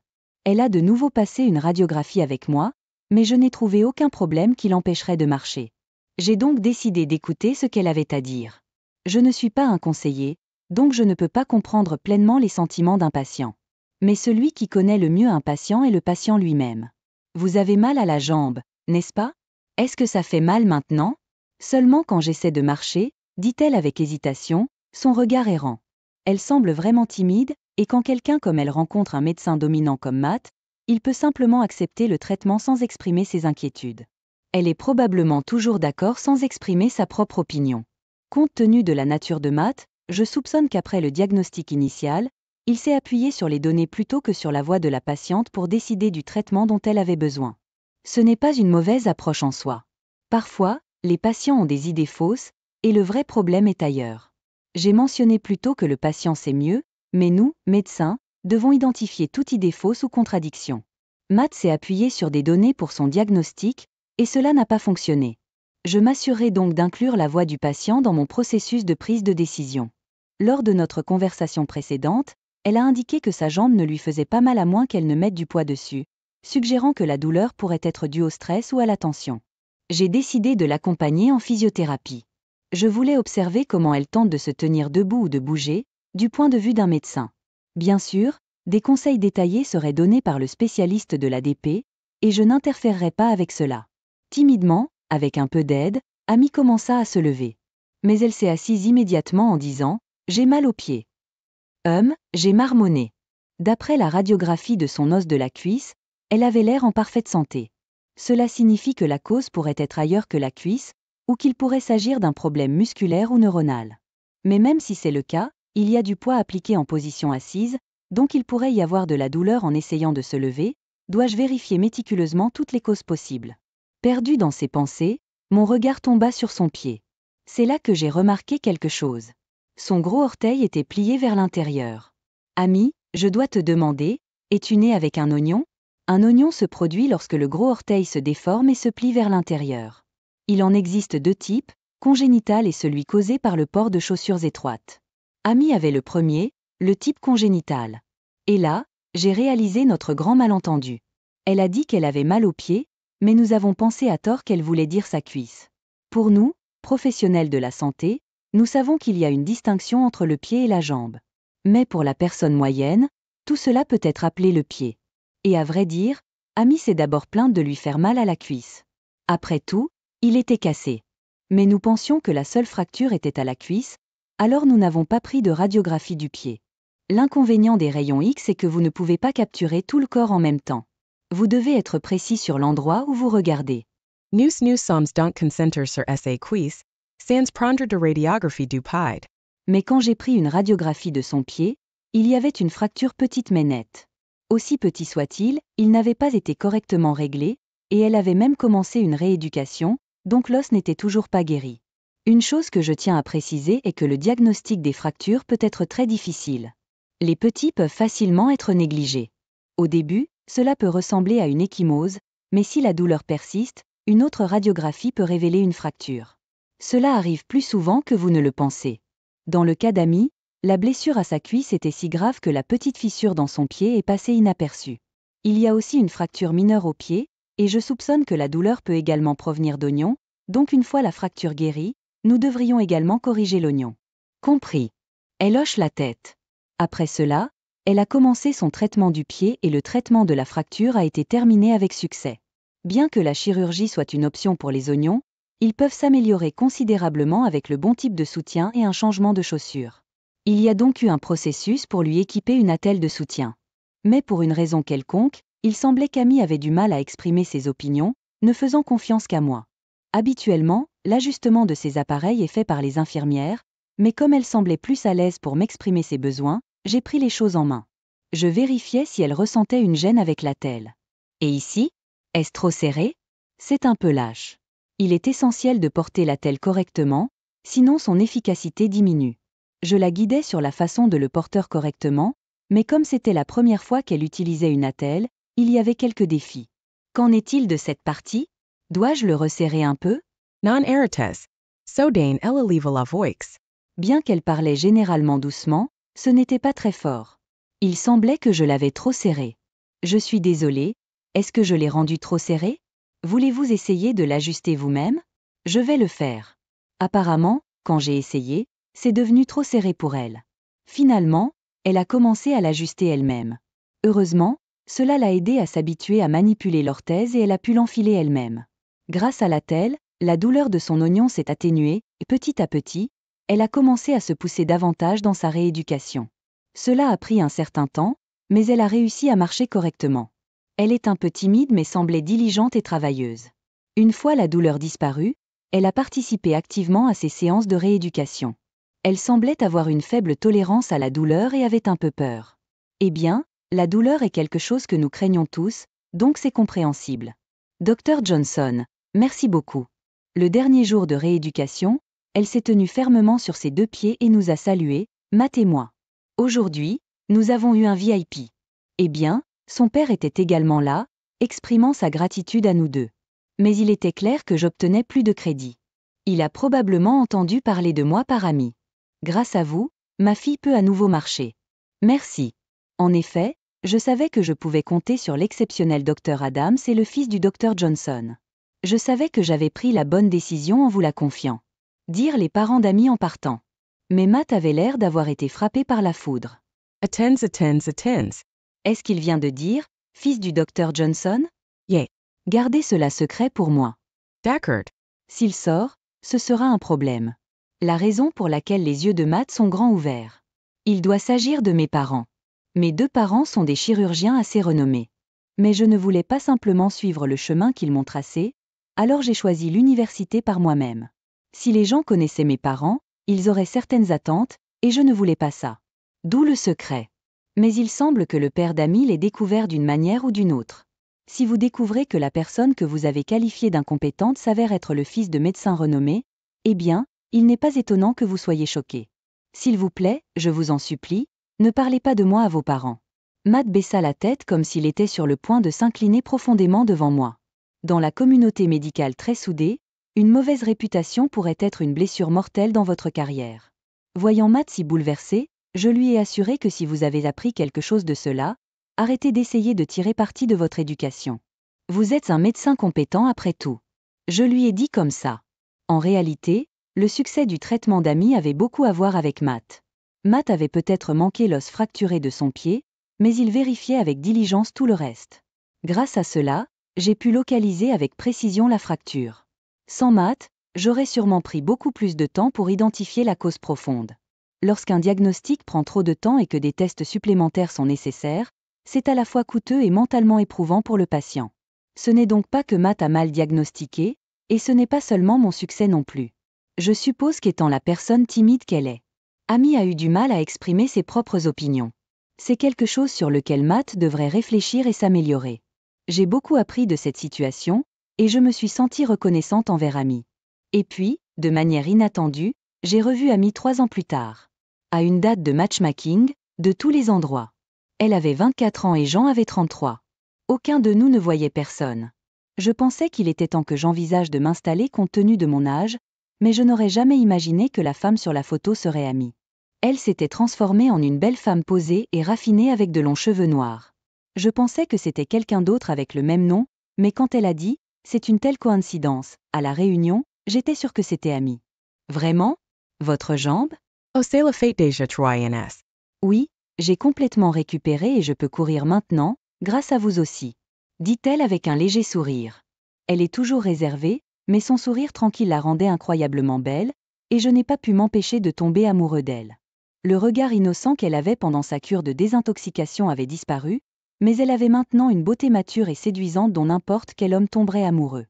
Elle a de nouveau passé une radiographie avec moi, mais je n'ai trouvé aucun problème qui l'empêcherait de marcher. J'ai donc décidé d'écouter ce qu'elle avait à dire. Je ne suis pas un conseiller, donc je ne peux pas comprendre pleinement les sentiments d'un patient. Mais celui qui connaît le mieux un patient est le patient lui-même. Vous avez mal à la jambe, n'est-ce pas? Est-ce que ça fait mal maintenant? Seulement quand j'essaie de marcher, dit-elle avec hésitation, son regard errant. Elle semble vraiment timide, et quand quelqu'un comme elle rencontre un médecin dominant comme Matt, il peut simplement accepter le traitement sans exprimer ses inquiétudes. Elle est probablement toujours d'accord sans exprimer sa propre opinion. Compte tenu de la nature de Matt, je soupçonne qu'après le diagnostic initial, il s'est appuyé sur les données plutôt que sur la voix de la patiente pour décider du traitement dont elle avait besoin. Ce n'est pas une mauvaise approche en soi. Parfois, les patients ont des idées fausses, et le vrai problème est ailleurs. J'ai mentionné plutôt que le patient sait mieux, mais nous, médecins, devons identifier toute idée fausse ou contradiction. Matt s'est appuyé sur des données pour son diagnostic, et cela n'a pas fonctionné. Je m'assurerai donc d'inclure la voix du patient dans mon processus de prise de décision. Lors de notre conversation précédente, elle a indiqué que sa jambe ne lui faisait pas mal à moins qu'elle ne mette du poids dessus, suggérant que la douleur pourrait être due au stress ou à la tension. J'ai décidé de l'accompagner en physiothérapie. Je voulais observer comment elle tente de se tenir debout ou de bouger, du point de vue d'un médecin. Bien sûr, des conseils détaillés seraient donnés par le spécialiste de l'ADP, et je n'interférerai pas avec cela. Timidement, avec un peu d'aide, Amy commença à se lever. Mais elle s'est assise immédiatement en disant « J'ai mal aux pieds ». J'ai marmonné. D'après la radiographie de son os de la cuisse, elle avait l'air en parfaite santé. Cela signifie que la cause pourrait être ailleurs que la cuisse, ou qu'il pourrait s'agir d'un problème musculaire ou neuronal. Mais même si c'est le cas, il y a du poids appliqué en position assise, donc il pourrait y avoir de la douleur en essayant de se lever. Dois-je vérifier méticuleusement toutes les causes possibles? Perdu dans ses pensées, mon regard tomba sur son pied. C'est là que j'ai remarqué quelque chose. Son gros orteil était plié vers l'intérieur. Amy, je dois te demander, es-tu né avec un oignon? Un oignon se produit lorsque le gros orteil se déforme et se plie vers l'intérieur. Il en existe 2 types, congénital et celui causé par le port de chaussures étroites. Amy avait le premier, le type congénital. Et là, j'ai réalisé notre grand malentendu. Elle a dit qu'elle avait mal aux pieds, mais nous avons pensé à tort qu'elle voulait dire sa cuisse. Pour nous, professionnels de la santé, nous savons qu'il y a une distinction entre le pied et la jambe. Mais pour la personne moyenne, tout cela peut être appelé le pied. Et à vrai dire, Amy s'est d'abord plainte de lui faire mal à la cuisse. Après tout, il était cassé. Mais nous pensions que la seule fracture était à la cuisse, alors nous n'avons pas pris de radiographie du pied. L'inconvénient des rayons X est que vous ne pouvez pas capturer tout le corps en même temps. Vous devez être précis sur l'endroit où vous regardez. Nu soms don't concenter sur sa cuisse, sans prendre de radiographie du pied. Mais quand j'ai pris une radiographie de son pied, il y avait une fracture petite mais nette. Aussi petit soit-il, il n'avait pas été correctement réglé, et elle avait même commencé une rééducation, donc l'os n'était toujours pas guéri. Une chose que je tiens à préciser est que le diagnostic des fractures peut être très difficile. Les petits peuvent facilement être négligés. Au début, cela peut ressembler à une ecchymose, mais si la douleur persiste, une autre radiographie peut révéler une fracture. Cela arrive plus souvent que vous ne le pensez. Dans le cas d'Amy, la blessure à sa cuisse était si grave que la petite fissure dans son pied est passée inaperçue. Il y a aussi une fracture mineure au pied, et je soupçonne que la douleur peut également provenir d'oignons, donc une fois la fracture guérie, nous devrions également corriger l'oignon. Compris. Elle hoche la tête. Après cela, elle a commencé son traitement du pied et le traitement de la fracture a été terminé avec succès. Bien que la chirurgie soit une option pour les oignons, Ils peuvent s'améliorer considérablement avec le bon type de soutien et un changement de chaussures. Il y a donc eu un processus pour lui équiper une attelle de soutien. Mais pour une raison quelconque, il semblait qu'Amy avait du mal à exprimer ses opinions, ne faisant confiance qu'à moi. Habituellement, l'ajustement de ces appareils est fait par les infirmières, mais comme elle semblait plus à l'aise pour m'exprimer ses besoins, j'ai pris les choses en main. Je vérifiais si elle ressentait une gêne avec l'attelle. Et ici, est-ce trop serré? C'est un peu lâche. Il est essentiel de porter l'attelle correctement, sinon son efficacité diminue. Je la guidais sur la façon de le porter correctement, mais comme c'était la première fois qu'elle utilisait une attelle, il y avait quelques défis. Qu'en est-il de cette partie? Dois-je le resserrer un peu? Non erites. Sodain ella leva la voix. Bien qu'elle parlait généralement doucement, ce n'était pas très fort. Il semblait que je l'avais trop serré. Je suis désolée, est-ce que je l'ai rendu trop serré? Voulez-vous essayer de l'ajuster vous-même? Je vais le faire. Apparemment, quand j'ai essayé, c'est devenu trop serré pour elle. Finalement, elle a commencé à l'ajuster elle-même. Heureusement, cela l'a aidée à s'habituer à manipuler l'orthèse et elle a pu l'enfiler elle-même. Grâce à l'attelle, la douleur de son oignon s'est atténuée, et petit à petit, elle a commencé à se pousser davantage dans sa rééducation. Cela a pris un certain temps, mais elle a réussi à marcher correctement. Elle est un peu timide mais semblait diligente et travailleuse. Une fois la douleur disparue, elle a participé activement à ses séances de rééducation. Elle semblait avoir une faible tolérance à la douleur et avait un peu peur. Eh bien, la douleur est quelque chose que nous craignons tous, donc c'est compréhensible. Dr Johnson, merci beaucoup. Le dernier jour de rééducation, elle s'est tenue fermement sur ses 2 pieds et nous a salués, Matt et moi. Aujourd'hui, nous avons eu un VIP. Eh bien, son père était également là, exprimant sa gratitude à nous deux. Mais il était clair que j'obtenais plus de crédit. Il a probablement entendu parler de moi par ami. Grâce à vous, ma fille peut à nouveau marcher. Merci. En effet, je savais que je pouvais compter sur l'exceptionnel Dr Adams et le fils du Dr Johnson. Je savais que j'avais pris la bonne décision en vous la confiant. Dirent les parents d'Amy en partant. Mais Matt avait l'air d'avoir été frappé par la foudre. Attends. Est-ce qu'il vient de dire, fils du Dr Johnson? Yeah. Gardez cela secret pour moi. D'accord. S'il sort, ce sera un problème. La raison pour laquelle les yeux de Matt sont grands ouverts. Il doit s'agir de mes parents. Mes 2 parents sont des chirurgiens assez renommés. Mais je ne voulais pas simplement suivre le chemin qu'ils m'ont tracé, alors j'ai choisi l'université par moi-même. Si les gens connaissaient mes parents, ils auraient certaines attentes, et je ne voulais pas ça. D'où le secret. Mais il semble que le père d'Amy l'ait découvert d'une manière ou d'une autre. Si vous découvrez que la personne que vous avez qualifiée d'incompétente s'avère être le fils de médecins renommés, eh bien, il n'est pas étonnant que vous soyez choqué. S'il vous plaît, je vous en supplie, ne parlez pas de moi à vos parents. Matt baissa la tête comme s'il était sur le point de s'incliner profondément devant moi. Dans la communauté médicale très soudée, une mauvaise réputation pourrait être une blessure mortelle dans votre carrière. Voyant Matt si bouleversé, je lui ai assuré que si vous avez appris quelque chose de cela, arrêtez d'essayer de tirer parti de votre éducation. Vous êtes un médecin compétent après tout. Je lui ai dit comme ça. En réalité, le succès du traitement d'Amy avait beaucoup à voir avec Matt. Matt avait peut-être manqué l'os fracturé de son pied, mais il vérifiait avec diligence tout le reste. Grâce à cela, j'ai pu localiser avec précision la fracture. Sans Matt, j'aurais sûrement pris beaucoup plus de temps pour identifier la cause profonde. Lorsqu'un diagnostic prend trop de temps et que des tests supplémentaires sont nécessaires, c'est à la fois coûteux et mentalement éprouvant pour le patient. Ce n'est donc pas que Matt a mal diagnostiqué, et ce n'est pas seulement mon succès non plus. Je suppose qu'étant la personne timide qu'elle est, Amy a eu du mal à exprimer ses propres opinions. C'est quelque chose sur lequel Matt devrait réfléchir et s'améliorer. J'ai beaucoup appris de cette situation, et je me suis sentie reconnaissante envers Amy. Et puis, de manière inattendue, j'ai revu Amy 3 ans plus tard. À une date de matchmaking, de tous les endroits. Elle avait 24 ans et Jean avait 33. Aucun de nous ne voyait personne. Je pensais qu'il était temps que j'envisage de m'installer compte tenu de mon âge, mais je n'aurais jamais imaginé que la femme sur la photo serait Amy. Elle s'était transformée en une belle femme posée et raffinée avec de longs cheveux noirs. Je pensais que c'était quelqu'un d'autre avec le même nom, mais quand elle a dit « c'est une telle coïncidence », à la réunion, j'étais sûre que c'était Amy. Vraiment? Votre jambe? Oh, c'est la fête déjà troyens. Oui, j'ai complètement récupéré et je peux courir maintenant, grâce à vous aussi. Dit-elle avec un léger sourire. Elle est toujours réservée, mais son sourire tranquille la rendait incroyablement belle, et je n'ai pas pu m'empêcher de tomber amoureux d'elle. Le regard innocent qu'elle avait pendant sa cure de désintoxication avait disparu, mais elle avait maintenant une beauté mature et séduisante dont n'importe quel homme tomberait amoureux.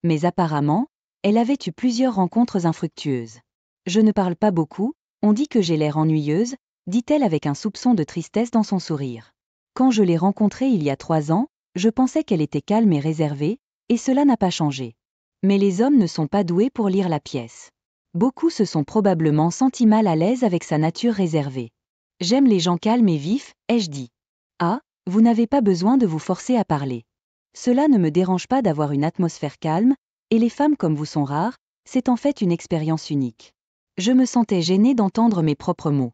Mais apparemment, elle avait eu plusieurs rencontres infructueuses. Je ne parle pas beaucoup, on dit que j'ai l'air ennuyeuse, dit-elle avec un soupçon de tristesse dans son sourire. Quand je l'ai rencontrée il y a 3 ans, je pensais qu'elle était calme et réservée, et cela n'a pas changé. Mais les hommes ne sont pas doués pour lire la pièce. Beaucoup se sont probablement sentis mal à l'aise avec sa nature réservée. J'aime les gens calmes et vifs, ai-je dit. Ah, vous n'avez pas besoin de vous forcer à parler. Cela ne me dérange pas d'avoir une atmosphère calme, et les femmes comme vous sont rares, c'est en fait une expérience unique. Je me sentais gênée d'entendre mes propres mots.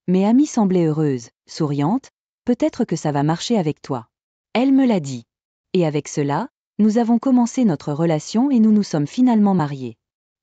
Mais Amy semblait heureuse, souriante, peut-être que ça va marcher avec toi. Elle me l'a dit. Et avec cela, nous avons commencé notre relation et nous nous sommes finalement mariés.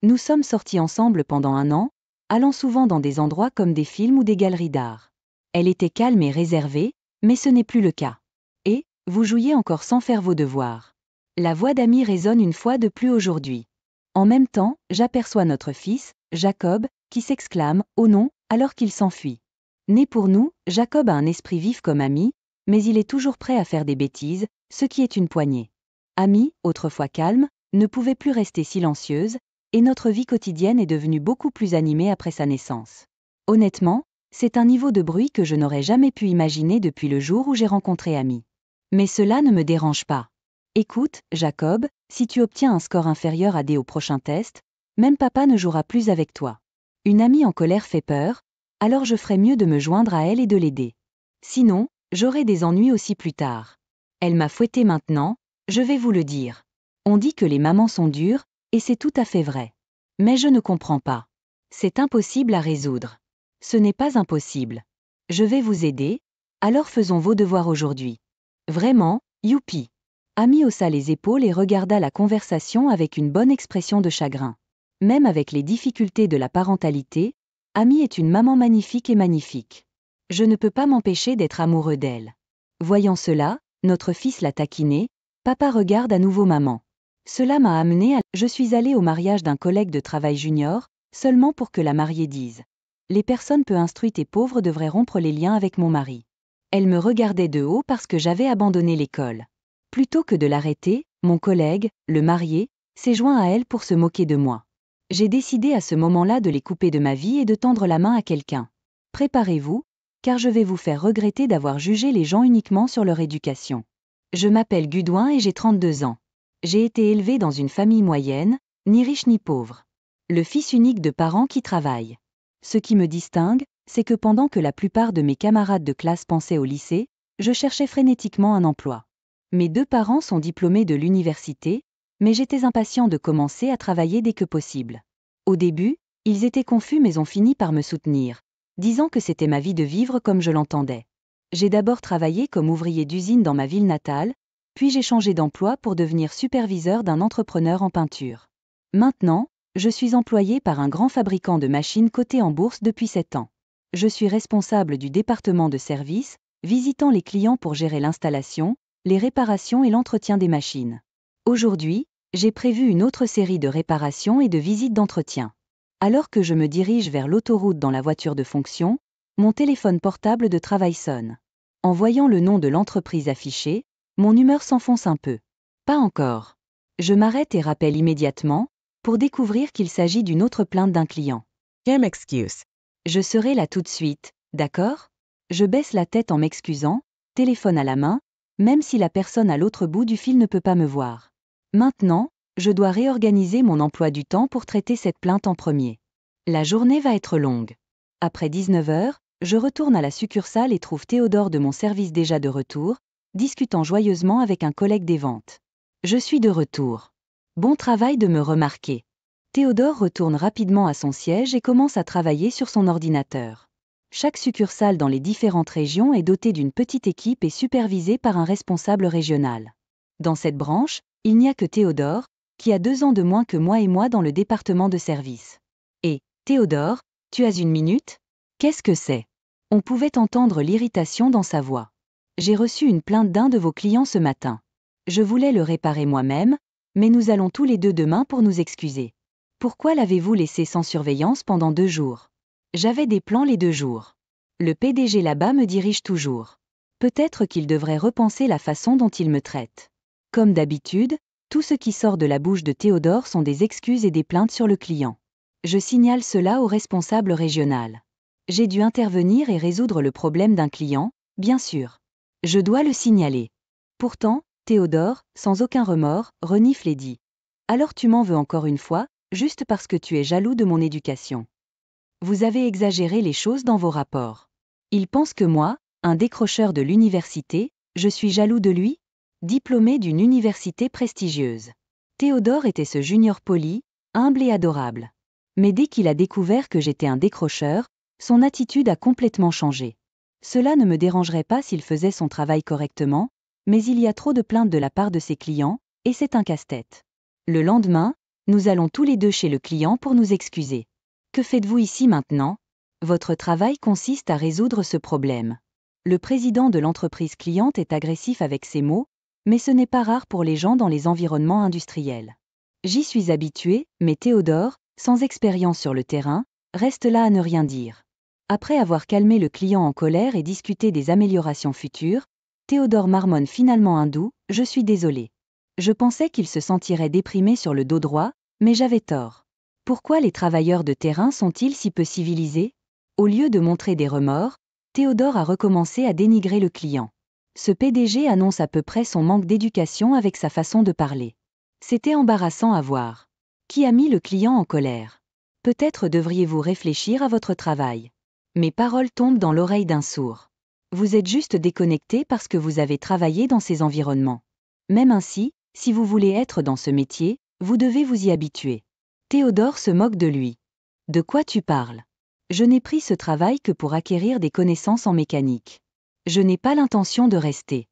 Nous sommes sortis ensemble pendant 1 an, allant souvent dans des endroits comme des films ou des galeries d'art. Elle était calme et réservée, mais ce n'est plus le cas. Et, vous jouiez encore sans faire vos devoirs. La voix d'Amy résonne une fois de plus aujourd'hui. En même temps, j'aperçois notre fils, Jacob, qui s'exclame « Oh non !» alors qu'il s'enfuit. Né pour nous, Jacob a un esprit vif comme Amy, mais il est toujours prêt à faire des bêtises, ce qui est une poignée. Amy, autrefois calme, ne pouvait plus rester silencieuse, et notre vie quotidienne est devenue beaucoup plus animée après sa naissance. Honnêtement, c'est un niveau de bruit que je n'aurais jamais pu imaginer depuis le jour où j'ai rencontré Amy. Mais cela ne me dérange pas. Écoute, Jacob, si tu obtiens un score inférieur à D au prochain test, même papa ne jouera plus avec toi. Une amie en colère fait peur, alors je ferais mieux de me joindre à elle et de l'aider. Sinon, j'aurai des ennuis aussi plus tard. Elle m'a fouetté maintenant, je vais vous le dire. On dit que les mamans sont dures, et c'est tout à fait vrai. Mais je ne comprends pas. C'est impossible à résoudre. Ce n'est pas impossible. Je vais vous aider, alors faisons vos devoirs aujourd'hui. Vraiment, youpi. Amy haussa les épaules et regarda la conversation avec une bonne expression de chagrin. Même avec les difficultés de la parentalité, Amy est une maman magnifique et magnifique. Je ne peux pas m'empêcher d'être amoureux d'elle. Voyant cela, notre fils l'a taquinée, papa regarde à nouveau maman. Cela m'a amené à... Je suis allée au mariage d'un collègue de travail junior, seulement pour que la mariée dise. Les personnes peu instruites et pauvres devraient rompre les liens avec mon mari. Elle me regardait de haut parce que j'avais abandonné l'école. Plutôt que de l'arrêter, mon collègue, le marié, s'est joint à elle pour se moquer de moi. J'ai décidé à ce moment-là de les couper de ma vie et de tendre la main à quelqu'un. Préparez-vous, car je vais vous faire regretter d'avoir jugé les gens uniquement sur leur éducation. Je m'appelle Gudouin et j'ai 32 ans. J'ai été élevée dans une famille moyenne, ni riche ni pauvre. Le fils unique de parents qui travaillent. Ce qui me distingue, c'est que pendant que la plupart de mes camarades de classe pensaient au lycée, je cherchais frénétiquement un emploi. Mes 2 parents sont diplômés de l'université, mais j'étais impatient de commencer à travailler dès que possible. Au début, ils étaient confus mais ont fini par me soutenir, disant que c'était ma vie de vivre comme je l'entendais. J'ai d'abord travaillé comme ouvrier d'usine dans ma ville natale, puis j'ai changé d'emploi pour devenir superviseur d'un entrepreneur en peinture. Maintenant, je suis employé par un grand fabricant de machines coté en bourse depuis 7 ans. Je suis responsable du département de service, visitant les clients pour gérer l'installation, les réparations et l'entretien des machines. Aujourd'hui, j'ai prévu une autre série de réparations et de visites d'entretien. Alors que je me dirige vers l'autoroute dans la voiture de fonction, mon téléphone portable de travail sonne. En voyant le nom de l'entreprise affiché, mon humeur s'enfonce un peu. Pas encore. Je m'arrête et rappelle immédiatement, pour découvrir qu'il s'agit d'une autre plainte d'un client. Damn excuse. Je serai là tout de suite, d'accord ? Je baisse la tête en m'excusant, téléphone à la main, même si la personne à l'autre bout du fil ne peut pas me voir. Maintenant, je dois réorganiser mon emploi du temps pour traiter cette plainte en premier. La journée va être longue. Après 19 heures, je retourne à la succursale et trouve Théodore de mon service déjà de retour, discutant joyeusement avec un collègue des ventes. Je suis de retour. Bon travail de me remarquer. Théodore retourne rapidement à son siège et commence à travailler sur son ordinateur. Chaque succursale dans les différentes régions est dotée d'une petite équipe et supervisée par un responsable régional. Dans cette branche, il n'y a que Théodore, qui a 2 ans de moins que moi et moi dans le département de service. Et, Théodore, tu as 1 minute ? Qu'est-ce que c'est ? On pouvait entendre l'irritation dans sa voix. J'ai reçu une plainte d'un de vos clients ce matin. Je voulais le réparer moi-même, Mais nous allons tous les deux demain pour nous excuser. Pourquoi l'avez-vous laissé sans surveillance pendant 2 jours? J'avais des plans les 2 jours. Le PDG là-bas me dirige toujours. Peut-être qu'il devrait repenser la façon dont il me traite. Comme d'habitude, tout ce qui sort de la bouche de Théodore sont des excuses et des plaintes sur le client. Je signale cela au responsable régional. J'ai dû intervenir et résoudre le problème d'un client, bien sûr. Je dois le signaler. Pourtant, Théodore, sans aucun remords, renifle et dit. Alors tu m'en veux encore une fois, juste parce que tu es jaloux de mon éducation. Vous avez exagéré les choses dans vos rapports. Il pense que moi, un décrocheur de l'université, je suis jaloux de lui? Diplômé d'une université prestigieuse. Théodore était ce junior poli, humble et adorable. Mais dès qu'il a découvert que j'étais un décrocheur, son attitude a complètement changé. Cela ne me dérangerait pas s'il faisait son travail correctement, mais il y a trop de plaintes de la part de ses clients, et c'est un casse-tête. Le lendemain, nous allons tous les deux chez le client pour nous excuser. Que faites-vous ici maintenant? Votre travail consiste à résoudre ce problème. Le président de l'entreprise cliente est agressif avec ses mots, mais ce n'est pas rare pour les gens dans les environnements industriels. J'y suis habitué, mais Théodore, sans expérience sur le terrain, reste là à ne rien dire. Après avoir calmé le client en colère et discuté des améliorations futures, Théodore marmonne finalement un doux « Je suis désolé ». Je pensais qu'il se sentirait déprimé sur le dos droit, mais j'avais tort. Pourquoi les travailleurs de terrain sont-ils si peu civilisés? Au lieu de montrer des remords, Théodore a recommencé à dénigrer le client. Ce PDG annonce à peu près son manque d'éducation avec sa façon de parler. C'était embarrassant à voir. Qui a mis le client en colère? Peut-être devriez-vous réfléchir à votre travail. Mes paroles tombent dans l'oreille d'un sourd. Vous êtes juste déconnecté parce que vous avez travaillé dans ces environnements. Même ainsi, si vous voulez être dans ce métier, vous devez vous y habituer. Théodore se moque de lui. De quoi tu parles? Je n'ai pris ce travail que pour acquérir des connaissances en mécanique. Je n'ai pas l'intention de rester.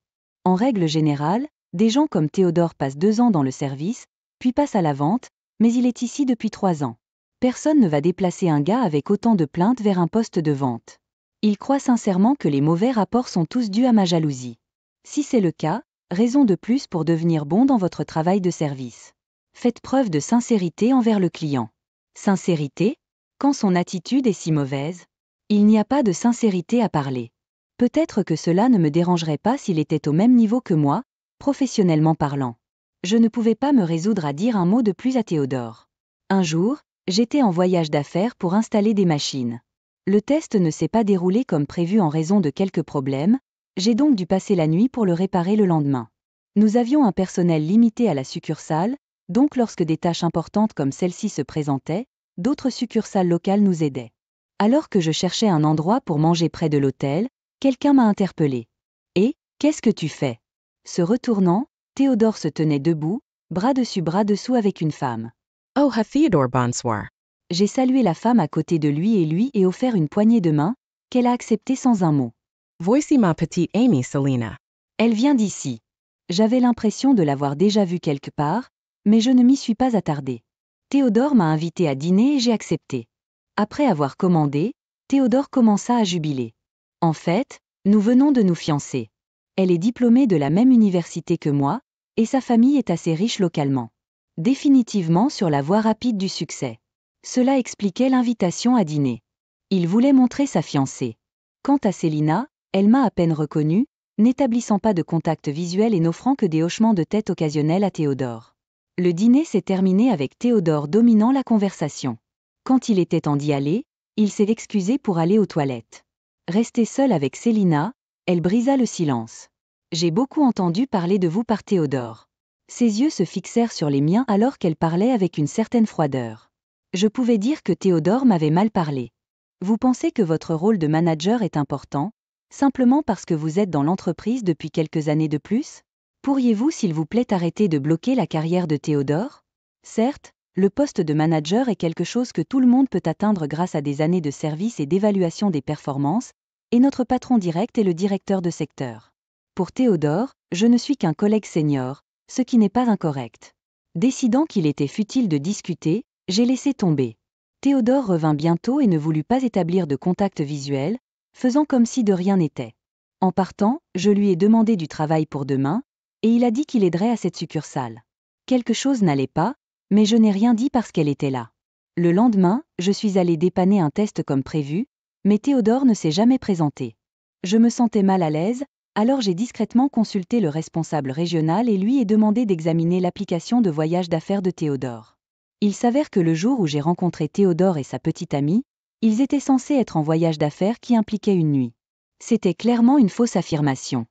En règle générale, des gens comme Théodore passent 2 ans dans le service, puis passent à la vente, mais il est ici depuis 3 ans. Personne ne va déplacer un gars avec autant de plaintes vers un poste de vente. Il croit sincèrement que les mauvais rapports sont tous dus à ma jalousie. Si c'est le cas, raison de plus pour devenir bon dans votre travail de service. Faites preuve de sincérité envers le client. Sincérité? Quand son attitude est si mauvaise? Il n'y a pas de sincérité à parler. Peut-être que cela ne me dérangerait pas s'il était au même niveau que moi, professionnellement parlant. Je ne pouvais pas me résoudre à dire un mot de plus à Théodore. Un jour, j'étais en voyage d'affaires pour installer des machines. Le test ne s'est pas déroulé comme prévu en raison de quelques problèmes, j'ai donc dû passer la nuit pour le réparer le lendemain. Nous avions un personnel limité à la succursale, donc lorsque des tâches importantes comme celle-ci se présentaient, d'autres succursales locales nous aidaient. Alors que je cherchais un endroit pour manger près de l'hôtel, quelqu'un m'a interpellé. « Et, qu'est-ce que tu fais ?» Se retournant, Théodore se tenait debout, bras dessus bras dessous avec une femme. Oh, ha Theodore bonsoir. J'ai salué la femme à côté de lui et lui ai offert une poignée de main, qu'elle a acceptée sans un mot. Voici ma petite Amy Selina. Elle vient d'ici. J'avais l'impression de l'avoir déjà vue quelque part, mais je ne m'y suis pas attardée. Théodore m'a invité à dîner et j'ai accepté. Après avoir commandé, Théodore commença à jubiler. En fait, nous venons de nous fiancer. Elle est diplômée de la même université que moi, et sa famille est assez riche localement. Définitivement sur la voie rapide du succès. Cela expliquait l'invitation à dîner. Il voulait montrer sa fiancée. Quant à Célina, elle m'a à peine reconnue, n'établissant pas de contact visuel et n'offrant que des hochements de tête occasionnels à Théodore. Le dîner s'est terminé avec Théodore dominant la conversation. Quand il était temps d'y aller, il s'est excusé pour aller aux toilettes. Resté seul avec Célina, elle brisa le silence. J'ai beaucoup entendu parler de vous par Théodore. Ses yeux se fixèrent sur les miens alors qu'elle parlait avec une certaine froideur. Je pouvais dire que Théodore m'avait mal parlé. Vous pensez que votre rôle de manager est important, simplement parce que vous êtes dans l'entreprise depuis quelques années de plus? Pourriez-vous s'il vous plaît arrêter de bloquer la carrière de Théodore? Certes, le poste de manager est quelque chose que tout le monde peut atteindre grâce à des années de service et d'évaluation des performances, et notre patron direct est le directeur de secteur. Pour Théodore, je ne suis qu'un collègue senior, ce qui n'est pas incorrect. Décidant qu'il était futile de discuter, j'ai laissé tomber. Théodore revint bientôt et ne voulut pas établir de contact visuel, faisant comme si de rien n'était. En partant, je lui ai demandé du travail pour demain, et il a dit qu'il aiderait à cette succursale. Quelque chose n'allait pas, mais je n'ai rien dit parce qu'elle était là. Le lendemain, je suis allée dépanner un test comme prévu, mais Théodore ne s'est jamais présenté. Je me sentais mal à l'aise, alors j'ai discrètement consulté le responsable régional et lui ai demandé d'examiner l'application de voyage d'affaires de Théodore. Il s'avère que le jour où j'ai rencontré Théodore et sa petite amie, ils étaient censés être en voyage d'affaires qui impliquait une nuit. C'était clairement une fausse affirmation.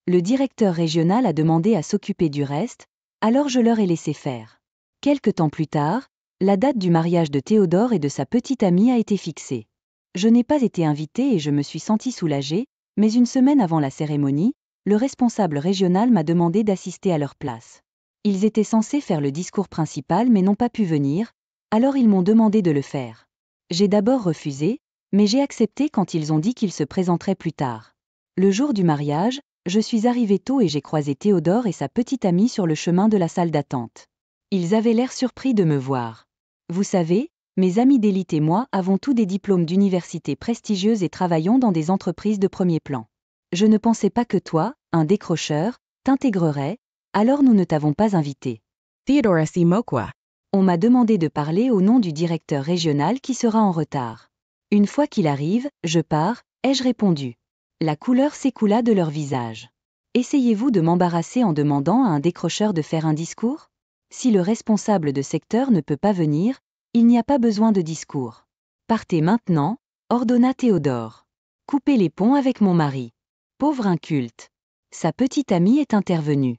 Le directeur régional a demandé à s'occuper du reste, alors je leur ai laissé faire. Quelque temps plus tard, la date du mariage de Théodore et de sa petite amie a été fixée. Je n'ai pas été invitée et je me suis sentie soulagée, mais une semaine avant la cérémonie, le responsable régional m'a demandé d'assister à leur place. Ils étaient censés faire le discours principal mais n'ont pas pu venir, alors ils m'ont demandé de le faire. J'ai d'abord refusé, mais j'ai accepté quand ils ont dit qu'ils se présenteraient plus tard. Le jour du mariage, je suis arrivée tôt et j'ai croisé Théodore et sa petite amie sur le chemin de la salle d'attente. Ils avaient l'air surpris de me voir. Vous savez, mes amis d'élite et moi avons tous des diplômes d'université prestigieuses et travaillons dans des entreprises de premier plan. Je ne pensais pas que toi, un décrocheur, t'intégrerais, alors nous ne t'avons pas invité. Theodore S. Mokwa. On m'a demandé de parler au nom du directeur régional qui sera en retard. Une fois qu'il arrive, je pars, ai-je répondu. La couleur s'écoula de leur visage. Essayez-vous de m'embarrasser en demandant à un décrocheur de faire un discours ? Si le responsable de secteur ne peut pas venir, il n'y a pas besoin de discours. Partez maintenant, ordonna Théodore. Coupez les ponts avec mon mari. Pauvre inculte. Sa petite amie est intervenue.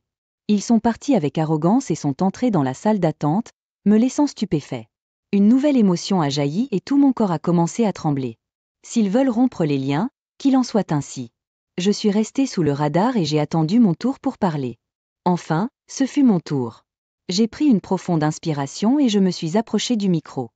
Ils sont partis avec arrogance et sont entrés dans la salle d'attente, me laissant stupéfait. Une nouvelle émotion a jailli et tout mon corps a commencé à trembler. S'ils veulent rompre les liens, qu'il en soit ainsi. Je suis restée sous le radar et j'ai attendu mon tour pour parler. Enfin, ce fut mon tour. J'ai pris une profonde inspiration et je me suis approchée du micro.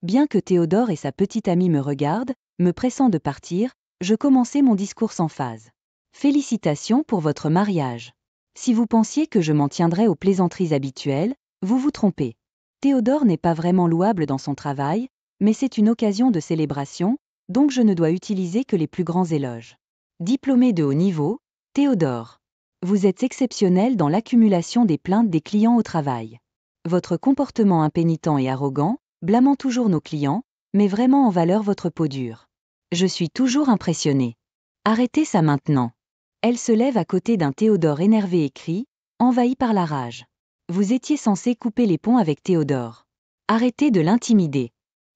Bien que Théodore et sa petite amie me regardent, me pressant de partir, je commençai mon discours sans phase. Félicitations pour votre mariage. Si vous pensiez que je m'en tiendrais aux plaisanteries habituelles, vous vous trompez. Théodore n'est pas vraiment louable dans son travail, mais c'est une occasion de célébration, donc je ne dois utiliser que les plus grands éloges. Diplômé de haut niveau, Théodore. Vous êtes exceptionnel dans l'accumulation des plaintes des clients au travail. Votre comportement impénitent et arrogant, blâmant toujours nos clients, met vraiment en valeur votre peau dure. Je suis toujours impressionné. Arrêtez ça maintenant. Elle se lève à côté d'un Théodore énervé et crie, envahi par la rage. Vous étiez censé couper les ponts avec Théodore. Arrêtez de l'intimider.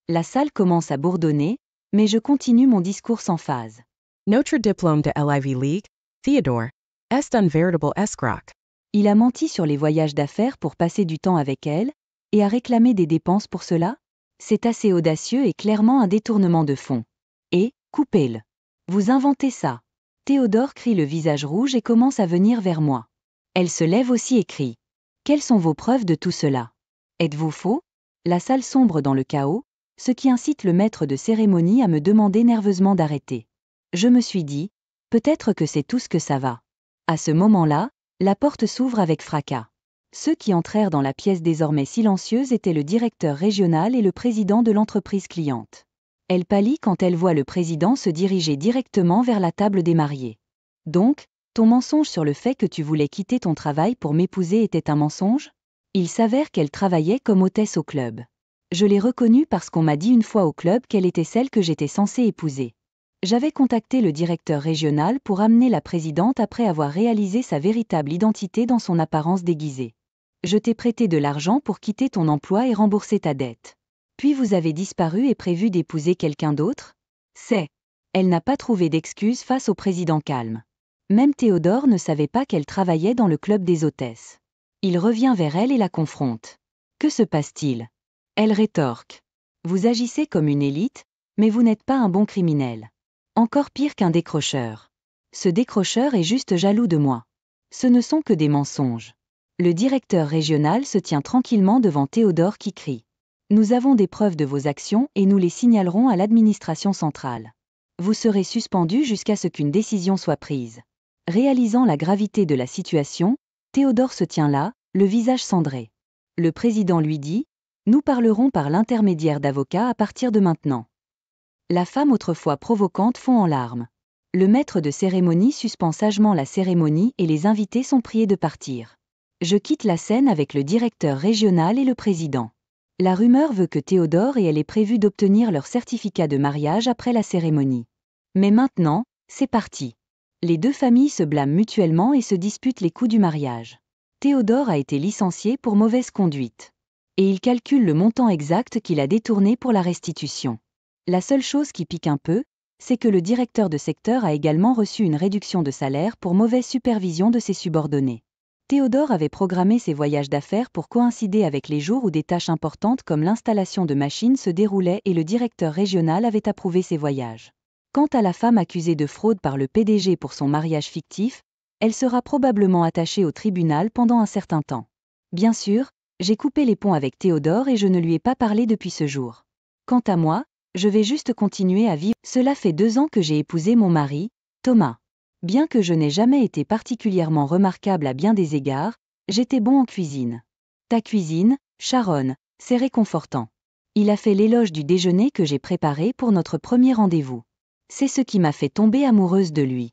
La salle commence à bourdonner, mais je continue mon discours sans phase. Notre diplôme de l'Ivy League, Theodore, est un véritable escroc. Il a menti sur les voyages d'affaires pour passer du temps avec elle, et a réclamé des dépenses pour cela ? C'est assez audacieux et clairement un détournement de fonds. Et, coupez-le. Vous inventez ça. Théodore crie le visage rouge et commence à venir vers moi. Elle se lève aussi et crie. Quelles sont vos preuves de tout cela ? Êtes-vous faux ? La salle sombre dans le chaos, ce qui incite le maître de cérémonie à me demander nerveusement d'arrêter. Je me suis dit, peut-être que c'est tout ce que ça va. À ce moment-là, la porte s'ouvre avec fracas. Ceux qui entrèrent dans la pièce désormais silencieuse étaient le directeur régional et le président de l'entreprise cliente. Elle pâlit quand elle voit le président se diriger directement vers la table des mariés. Donc, ton mensonge sur le fait que tu voulais quitter ton travail pour m'épouser était un mensonge ? Il s'avère qu'elle travaillait comme hôtesse au club. Je l'ai reconnue parce qu'on m'a dit une fois au club qu'elle était celle que j'étais censée épouser. J'avais contacté le directeur régional pour amener la présidente après avoir réalisé sa véritable identité dans son apparence déguisée. Je t'ai prêté de l'argent pour quitter ton emploi et rembourser ta dette. Puis vous avez disparu et prévu d'épouser quelqu'un d'autre ? Elle n'a pas trouvé d'excuse face au président calme. Même Théodore ne savait pas qu'elle travaillait dans le club des hôtesses. Il revient vers elle et la confronte. Que se passe-t-il ? Elle rétorque. Vous agissez comme une élite, mais vous n'êtes pas un bon criminel. Encore pire qu'un décrocheur. Ce décrocheur est juste jaloux de moi. Ce ne sont que des mensonges. Le directeur régional se tient tranquillement devant Théodore qui crie. Nous avons des preuves de vos actions et nous les signalerons à l'administration centrale. Vous serez suspendu jusqu'à ce qu'une décision soit prise. Réalisant la gravité de la situation, Théodore se tient là, le visage cendré. Le président lui dit, « Nous parlerons par l'intermédiaire d'avocats à partir de maintenant. » La femme autrefois provocante fond en larmes. Le maître de cérémonie suspend sagement la cérémonie et les invités sont priés de partir. Je quitte la scène avec le directeur régional et le président. La rumeur veut que Théodore et elle aient prévu d'obtenir leur certificat de mariage après la cérémonie. Mais maintenant, c'est parti. Les deux familles se blâment mutuellement et se disputent les coûts du mariage. Théodore a été licencié pour mauvaise conduite. Et il calcule le montant exact qu'il a détourné pour la restitution. La seule chose qui pique un peu, c'est que le directeur de secteur a également reçu une réduction de salaire pour mauvaise supervision de ses subordonnés. Théodore avait programmé ses voyages d'affaires pour coïncider avec les jours où des tâches importantes comme l'installation de machines se déroulaient et le directeur régional avait approuvé ces voyages. Quant à la femme accusée de fraude par le PDG pour son mariage fictif, elle sera probablement attachée au tribunal pendant un certain temps. Bien sûr, j'ai coupé les ponts avec Théodore et je ne lui ai pas parlé depuis ce jour. Quant à moi, je vais juste continuer à vivre. Cela fait 2 ans que j'ai épousé mon mari, Thomas. Bien que je n'ai jamais été particulièrement remarquable à bien des égards, j'étais bon en cuisine. Ta cuisine, Sharon, c'est réconfortant. Il a fait l'éloge du déjeuner que j'ai préparé pour notre premier rendez-vous. C'est ce qui m'a fait tomber amoureuse de lui.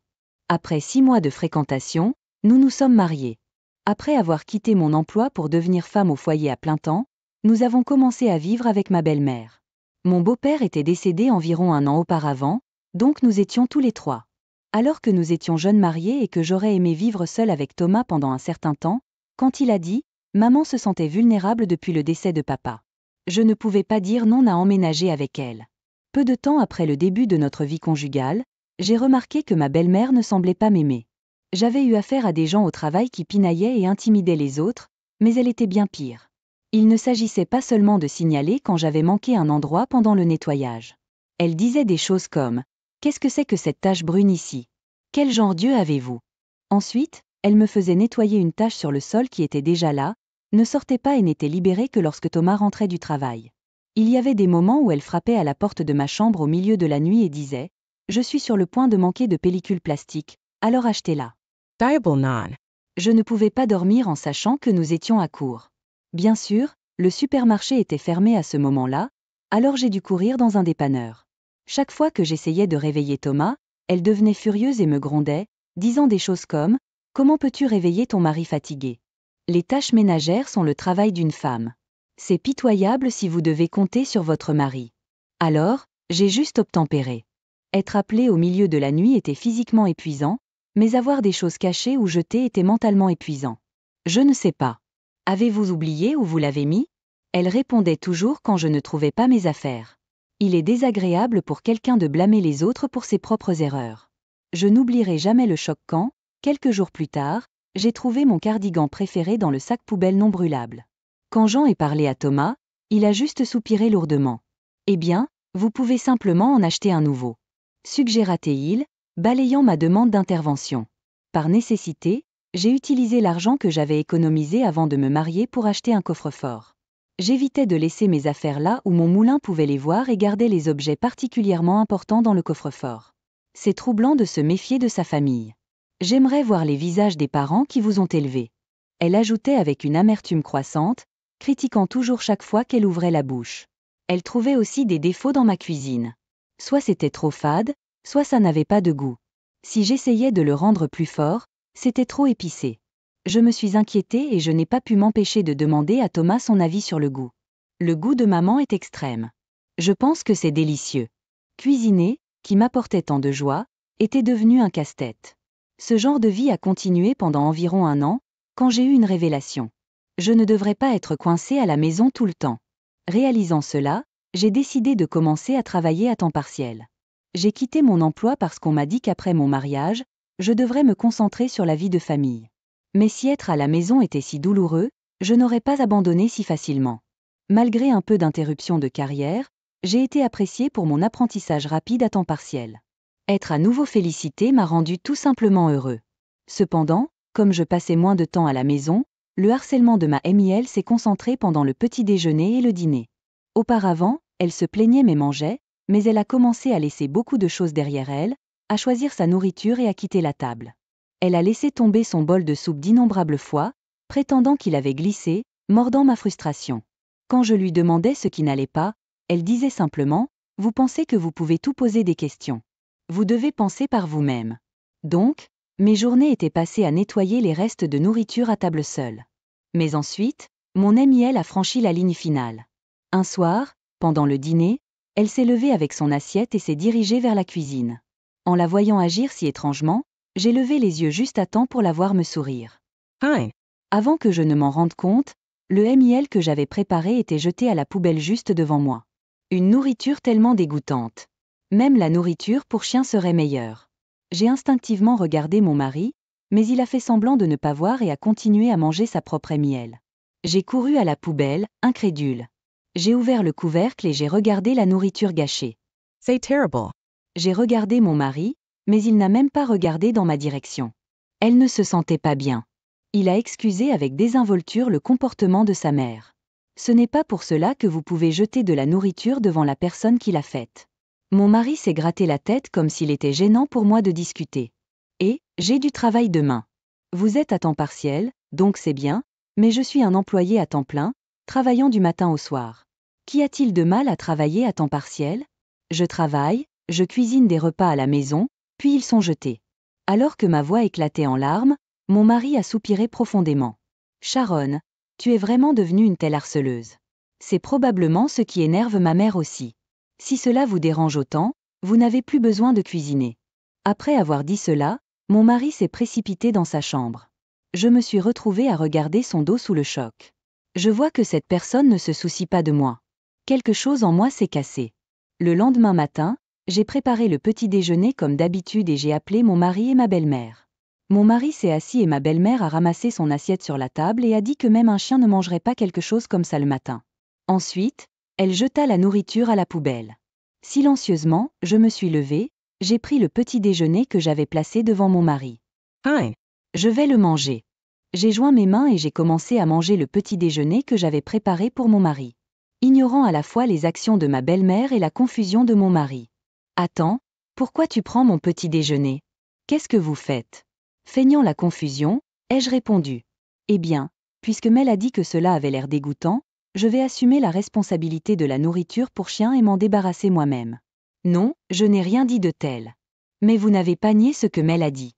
Après 6 mois de fréquentation, nous nous sommes mariés. Après avoir quitté mon emploi pour devenir femme au foyer à plein temps, nous avons commencé à vivre avec ma belle-mère. Mon beau-père était décédé environ 1 an auparavant, donc nous étions tous les 3. Alors que nous étions jeunes mariés et que j'aurais aimé vivre seule avec Thomas pendant un certain temps, quand il a dit « Maman se sentait vulnérable depuis le décès de papa », je ne pouvais pas dire non à emménager avec elle. Peu de temps après le début de notre vie conjugale, j'ai remarqué que ma belle-mère ne semblait pas m'aimer. J'avais eu affaire à des gens au travail qui pinaillaient et intimidaient les autres, mais elle était bien pire. Il ne s'agissait pas seulement de signaler quand j'avais manqué un endroit pendant le nettoyage. Elle disait des choses comme « Qu'est-ce que c'est que cette tache brune ici ? Quel genre d'yeux avez-vous » Ensuite, elle me faisait nettoyer une tache sur le sol qui était déjà là, ne sortait pas et n'était libérée que lorsque Thomas rentrait du travail. Il y avait des moments où elle frappait à la porte de ma chambre au milieu de la nuit et disait « Je suis sur le point de manquer de pellicule plastique, alors achetez-la. » Diable non. Je ne pouvais pas dormir en sachant que nous étions à court. Bien sûr, le supermarché était fermé à ce moment-là, alors j'ai dû courir dans un dépanneur. Chaque fois que j'essayais de réveiller Thomas, elle devenait furieuse et me grondait, disant des choses comme « Comment peux-tu réveiller ton mari fatigué ? Les tâches ménagères sont le travail d'une femme. C'est pitoyable si vous devez compter sur votre mari. » Alors, j'ai juste obtempéré. Être appelé au milieu de la nuit était physiquement épuisant, mais avoir des choses cachées ou jetées était mentalement épuisant. Je ne sais pas. Avez-vous oublié où vous l'avez mis ? Elle répondait toujours quand je ne trouvais pas mes affaires. Il est désagréable pour quelqu'un de blâmer les autres pour ses propres erreurs. Je n'oublierai jamais le choc quand, quelques jours plus tard, j'ai trouvé mon cardigan préféré dans le sac poubelle non brûlable. Quand j'en ai parlé à Thomas, il a juste soupiré lourdement. Eh bien, vous pouvez simplement en acheter un nouveau. Suggéra-t-il, balayant ma demande d'intervention. Par nécessité, j'ai utilisé l'argent que j'avais économisé avant de me marier pour acheter un coffre-fort. J'évitais de laisser mes affaires là où mon moulin pouvait les voir et gardais les objets particulièrement importants dans le coffre-fort. C'est troublant de se méfier de sa famille. J'aimerais voir les visages des parents qui vous ont élevé. Elle ajoutait avec une amertume croissante, critiquant toujours chaque fois qu'elle ouvrait la bouche. Elle trouvait aussi des défauts dans ma cuisine. Soit c'était trop fade, soit ça n'avait pas de goût. Si j'essayais de le rendre plus fort, c'était trop épicé. Je me suis inquiétée et je n'ai pas pu m'empêcher de demander à Thomas son avis sur le goût. Le goût de maman est extrême. Je pense que c'est délicieux. Cuisiner, qui m'apportait tant de joie, était devenu un casse-tête. Ce genre de vie a continué pendant environ 1 an, quand j'ai eu une révélation. Je ne devrais pas être coincée à la maison tout le temps. Réalisant cela, j'ai décidé de commencer à travailler à temps partiel. J'ai quitté mon emploi parce qu'on m'a dit qu'après mon mariage, je devrais me concentrer sur la vie de famille. Mais si être à la maison était si douloureux, je n'aurais pas abandonné si facilement. Malgré un peu d'interruption de carrière, j'ai été appréciée pour mon apprentissage rapide à temps partiel. Être à nouveau félicité m'a rendu tout simplement heureux. Cependant, comme je passais moins de temps à la maison, le harcèlement de ma MIL s'est concentré pendant le petit déjeuner et le dîner. Auparavant, elle se plaignait mais mangeait, mais elle a commencé à laisser beaucoup de choses derrière elle, à choisir sa nourriture et à quitter la table. Elle a laissé tomber son bol de soupe d'innombrables fois, prétendant qu'il avait glissé, mordant ma frustration. Quand je lui demandais ce qui n'allait pas, elle disait simplement « Vous pensez que vous pouvez tout poser des questions. Vous devez penser par vous-même. » Donc, mes journées étaient passées à nettoyer les restes de nourriture à table seule. Mais ensuite, mon amie elle a franchi la ligne finale. Un soir, pendant le dîner, elle s'est levée avec son assiette et s'est dirigée vers la cuisine. En la voyant agir si étrangement, j'ai levé les yeux juste à temps pour la voir me sourire. Hi. Avant que je ne m'en rende compte, le miel que j'avais préparé était jeté à la poubelle juste devant moi. Une nourriture tellement dégoûtante. Même la nourriture pour chien serait meilleure. J'ai instinctivement regardé mon mari, mais il a fait semblant de ne pas voir et a continué à manger sa propre miel. J'ai couru à la poubelle, incrédule. J'ai ouvert le couvercle et j'ai regardé la nourriture gâchée. C'est terrible. J'ai regardé mon mari, mais il n'a même pas regardé dans ma direction. Elle ne se sentait pas bien. Il a excusé avec désinvolture le comportement de sa mère. Ce n'est pas pour cela que vous pouvez jeter de la nourriture devant la personne qui l'a faite. Mon mari s'est gratté la tête comme s'il était gênant pour moi de discuter. Et, j'ai du travail demain. Vous êtes à temps partiel, donc c'est bien, mais je suis un employé à temps plein, travaillant du matin au soir. Qu'y a-t-il de mal à travailler à temps partiel ? Je travaille, je cuisine des repas à la maison, puis ils sont jetés. Alors que ma voix éclatait en larmes, mon mari a soupiré profondément. Sharon, tu es vraiment devenue une telle harceleuse. C'est probablement ce qui énerve ma mère aussi. Si cela vous dérange autant, vous n'avez plus besoin de cuisiner. Après avoir dit cela, mon mari s'est précipité dans sa chambre. Je me suis retrouvée à regarder son dos sous le choc. Je vois que cette personne ne se soucie pas de moi. Quelque chose en moi s'est cassé. Le lendemain matin, j'ai préparé le petit déjeuner comme d'habitude et j'ai appelé mon mari et ma belle-mère. Mon mari s'est assis et ma belle-mère a ramassé son assiette sur la table et a dit que même un chien ne mangerait pas quelque chose comme ça le matin. Ensuite, elle jeta la nourriture à la poubelle. Silencieusement, je me suis levée, j'ai pris le petit déjeuner que j'avais placé devant mon mari. Hi. Je vais le manger. J'ai joint mes mains et j'ai commencé à manger le petit déjeuner que j'avais préparé pour mon mari. Ignorant à la fois les actions de ma belle-mère et la confusion de mon mari. Attends, pourquoi tu prends mon petit déjeuner ? Qu'est-ce que vous faites ? Feignant la confusion, ai-je répondu. Eh bien, puisque Mel a dit que cela avait l'air dégoûtant, je vais assumer la responsabilité de la nourriture pour chien et m'en débarrasser moi-même. Non, je n'ai rien dit de tel. Mais vous n'avez pas nié ce que Mel a dit.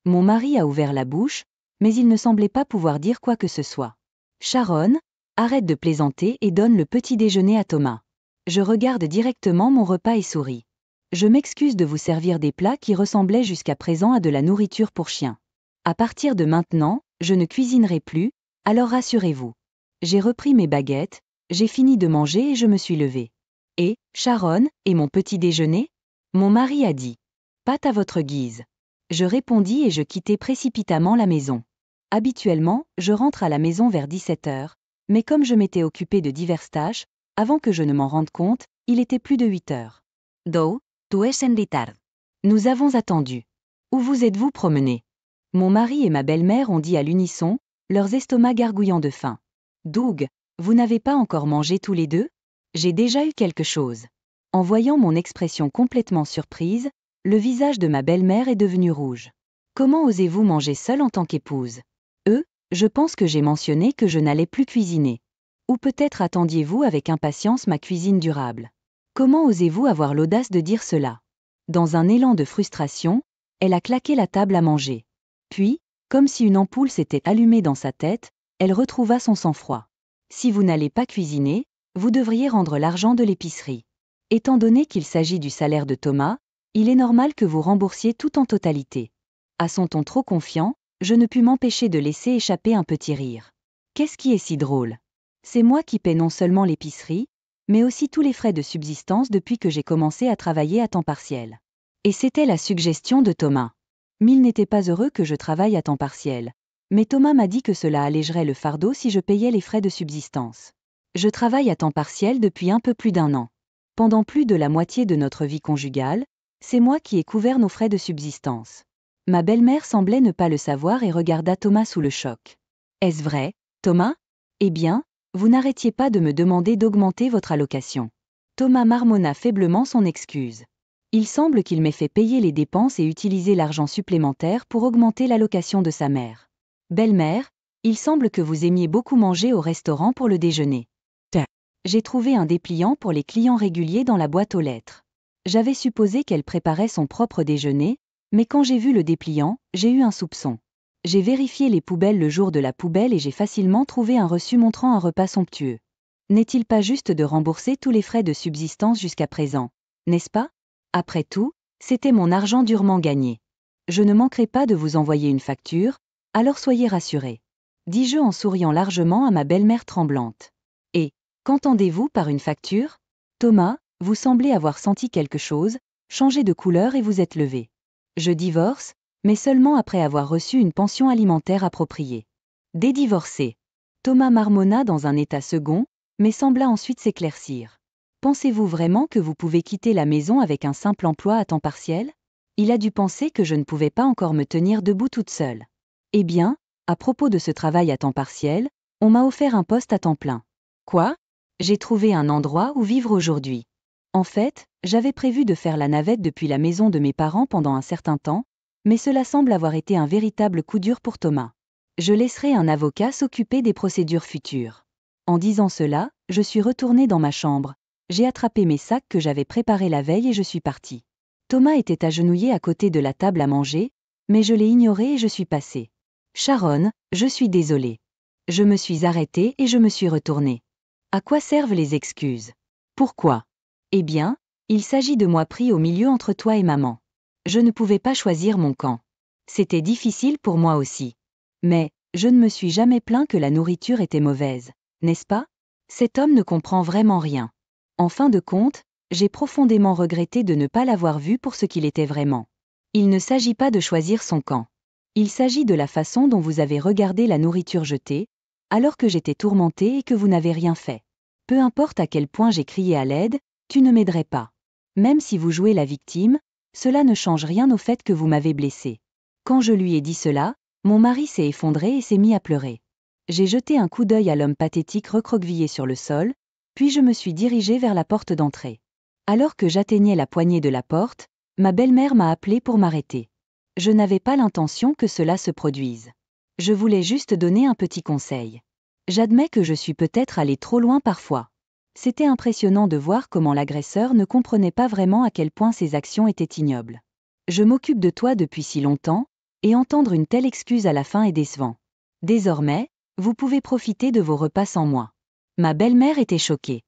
Mon mari a ouvert la bouche, mais il ne semblait pas pouvoir dire quoi que ce soit. Sharon, arrête de plaisanter et donne le petit déjeuner à Thomas. Je regarde directement mon repas et souris. Je m'excuse de vous servir des plats qui ressemblaient jusqu'à présent à de la nourriture pour chien. À partir de maintenant, je ne cuisinerai plus, alors rassurez-vous. J'ai repris mes baguettes, j'ai fini de manger et je me suis levée. Et, Sharon, et mon petit déjeuner ? Mon mari a dit. Pâte à votre guise. Je répondis et je quittai précipitamment la maison. Habituellement, je rentre à la maison vers 17h, mais comme je m'étais occupée de diverses tâches, avant que je ne m'en rende compte, il était plus de 8h. Do, tu es en retard. Nous avons attendu. Où vous êtes-vous promené ? Mon mari et ma belle-mère ont dit à l'unisson, leurs estomacs gargouillant de faim. Doug, vous n'avez pas encore mangé tous les deux ? J'ai déjà eu quelque chose. En voyant mon expression complètement surprise, le visage de ma belle-mère est devenu rouge. Comment osez-vous manger seule en tant qu'épouse ? Je pense que j'ai mentionné que je n'allais plus cuisiner. Ou peut-être attendiez-vous avec impatience ma cuisine durable. Comment osez-vous avoir l'audace de dire cela ? Dans un élan de frustration, elle a claqué la table à manger. Puis, comme si une ampoule s'était allumée dans sa tête, elle retrouva son sang-froid. Si vous n'allez pas cuisiner, vous devriez rendre l'argent de l'épicerie. Étant donné qu'il s'agit du salaire de Thomas, il est normal que vous remboursiez tout en totalité. À son ton trop confiant, je ne pus m'empêcher de laisser échapper un petit rire. Qu'est-ce qui est si drôle ? C'est moi qui paie non seulement l'épicerie, mais aussi tous les frais de subsistance depuis que j'ai commencé à travailler à temps partiel. Et c'était la suggestion de Thomas. Mille n'était pas heureux que je travaille à temps partiel, mais Thomas m'a dit que cela allégerait le fardeau si je payais les frais de subsistance. Je travaille à temps partiel depuis un peu plus d'1 an. Pendant plus de la moitié de notre vie conjugale, c'est moi qui ai couvert nos frais de subsistance. Ma belle-mère semblait ne pas le savoir et regarda Thomas sous le choc. Est-ce vrai, Thomas ? Eh bien, vous n'arrêtiez pas de me demander d'augmenter votre allocation. Thomas marmonna faiblement son excuse. Il semble qu'il m'ait fait payer les dépenses et utiliser l'argent supplémentaire pour augmenter l'allocation de sa mère. Belle-mère, il semble que vous aimiez beaucoup manger au restaurant pour le déjeuner. J'ai trouvé un dépliant pour les clients réguliers dans la boîte aux lettres. J'avais supposé qu'elle préparait son propre déjeuner, mais quand j'ai vu le dépliant, j'ai eu un soupçon. J'ai vérifié les poubelles le jour de la poubelle et j'ai facilement trouvé un reçu montrant un repas somptueux. N'est-il pas juste de rembourser tous les frais de subsistance jusqu'à présent, n'est-ce pas? Après tout, c'était mon argent durement gagné. Je ne manquerai pas de vous envoyer une facture, alors soyez rassurés. Dis-je en souriant largement à ma belle-mère tremblante. Et, qu'entendez-vous par une facture? Thomas, vous semblez avoir senti quelque chose, changé de couleur et vous êtes levé. Je divorce, mais seulement après avoir reçu une pension alimentaire appropriée. Dédivorcé. Thomas marmonna dans un état second, mais sembla ensuite s'éclaircir. Pensez-vous vraiment que vous pouvez quitter la maison avec un simple emploi à temps partiel? Il a dû penser que je ne pouvais pas encore me tenir debout toute seule. Eh bien, à propos de ce travail à temps partiel, on m'a offert un poste à temps plein. Quoi? J'ai trouvé un endroit où vivre aujourd'hui. En fait, j'avais prévu de faire la navette depuis la maison de mes parents pendant un certain temps, mais cela semble avoir été un véritable coup dur pour Thomas. Je laisserai un avocat s'occuper des procédures futures. En disant cela, je suis retournée dans ma chambre. J'ai attrapé mes sacs que j'avais préparés la veille et je suis partie. Thomas était agenouillé à côté de la table à manger, mais je l'ai ignoré et je suis passée. Sharon, je suis désolée. Je me suis arrêtée et je me suis retournée. À quoi servent les excuses? Pourquoi? Eh bien, il s'agit de moi pris au milieu entre toi et maman. Je ne pouvais pas choisir mon camp. C'était difficile pour moi aussi. Mais, je ne me suis jamais plaint que la nourriture était mauvaise, n'est-ce pas? Cet homme ne comprend vraiment rien. En fin de compte, j'ai profondément regretté de ne pas l'avoir vu pour ce qu'il était vraiment. Il ne s'agit pas de choisir son camp. Il s'agit de la façon dont vous avez regardé la nourriture jetée, alors que j'étais tourmentée et que vous n'avez rien fait. Peu importe à quel point j'ai crié à l'aide, tu ne m'aiderais pas. Même si vous jouez la victime, cela ne change rien au fait que vous m'avez blessée. Quand je lui ai dit cela, mon mari s'est effondré et s'est mis à pleurer. J'ai jeté un coup d'œil à l'homme pathétique recroquevillé sur le sol, puis je me suis dirigée vers la porte d'entrée. Alors que j'atteignais la poignée de la porte, ma belle-mère m'a appelé pour m'arrêter. Je n'avais pas l'intention que cela se produise. Je voulais juste donner un petit conseil. J'admets que je suis peut-être allée trop loin parfois. C'était impressionnant de voir comment l'agresseur ne comprenait pas vraiment à quel point ses actions étaient ignobles. Je m'occupe de toi depuis si longtemps, et entendre une telle excuse à la fin est décevant. Désormais, vous pouvez profiter de vos repas sans moi. Ma belle-mère était choquée.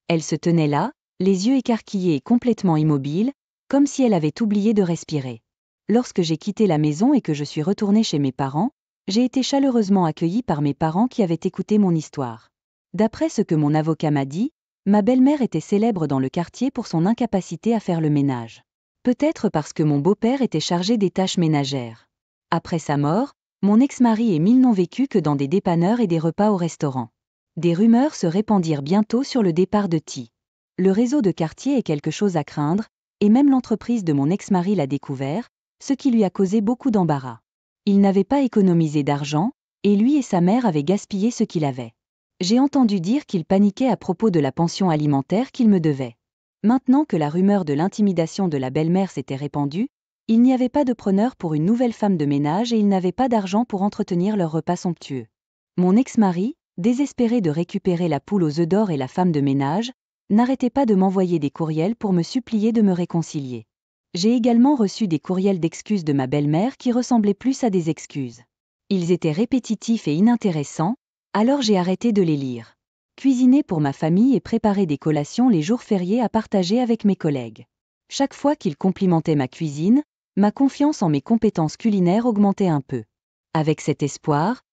Elle se tenait là, les yeux écarquillés et complètement immobile, comme si elle avait oublié de respirer. Lorsque j'ai quitté la maison et que je suis retournée chez mes parents, j'ai été chaleureusement accueillie par mes parents qui avaient écouté mon histoire. D'après ce que mon avocat m'a dit, ma belle-mère était célèbre dans le quartier pour son incapacité à faire le ménage. Peut-être parce que mon beau-père était chargé des tâches ménagères. Après sa mort, mon ex-mari et Mille n'ont vécu que dans des dépanneurs et des repas au restaurant. Des rumeurs se répandirent bientôt sur le départ de T. Le réseau de quartier est quelque chose à craindre, et même l'entreprise de mon ex-mari l'a découvert, ce qui lui a causé beaucoup d'embarras. Il n'avait pas économisé d'argent, et lui et sa mère avaient gaspillé ce qu'il avait. J'ai entendu dire qu'il paniquait à propos de la pension alimentaire qu'il me devait. Maintenant que la rumeur de l'intimidation de la belle-mère s'était répandue, il n'y avait pas de preneur pour une nouvelle femme de ménage et il n'avait pas d'argent pour entretenir leur repas somptueux. Mon ex-mari, désespéré de récupérer la poule aux œufs d'or et la femme de ménage, n'arrêtait pas de m'envoyer des courriels pour me supplier de me réconcilier. J'ai également reçu des courriels d'excuses de ma belle-mère qui ressemblaient plus à des excuses. Ils étaient répétitifs et inintéressants, alors j'ai arrêté de les lire. Cuisiner pour ma famille et préparer des collations les jours fériés à partager avec mes collègues. Chaque fois qu'ils complimentaient ma cuisine, ma confiance en mes compétences culinaires augmentait un peu. Avec cet espoir,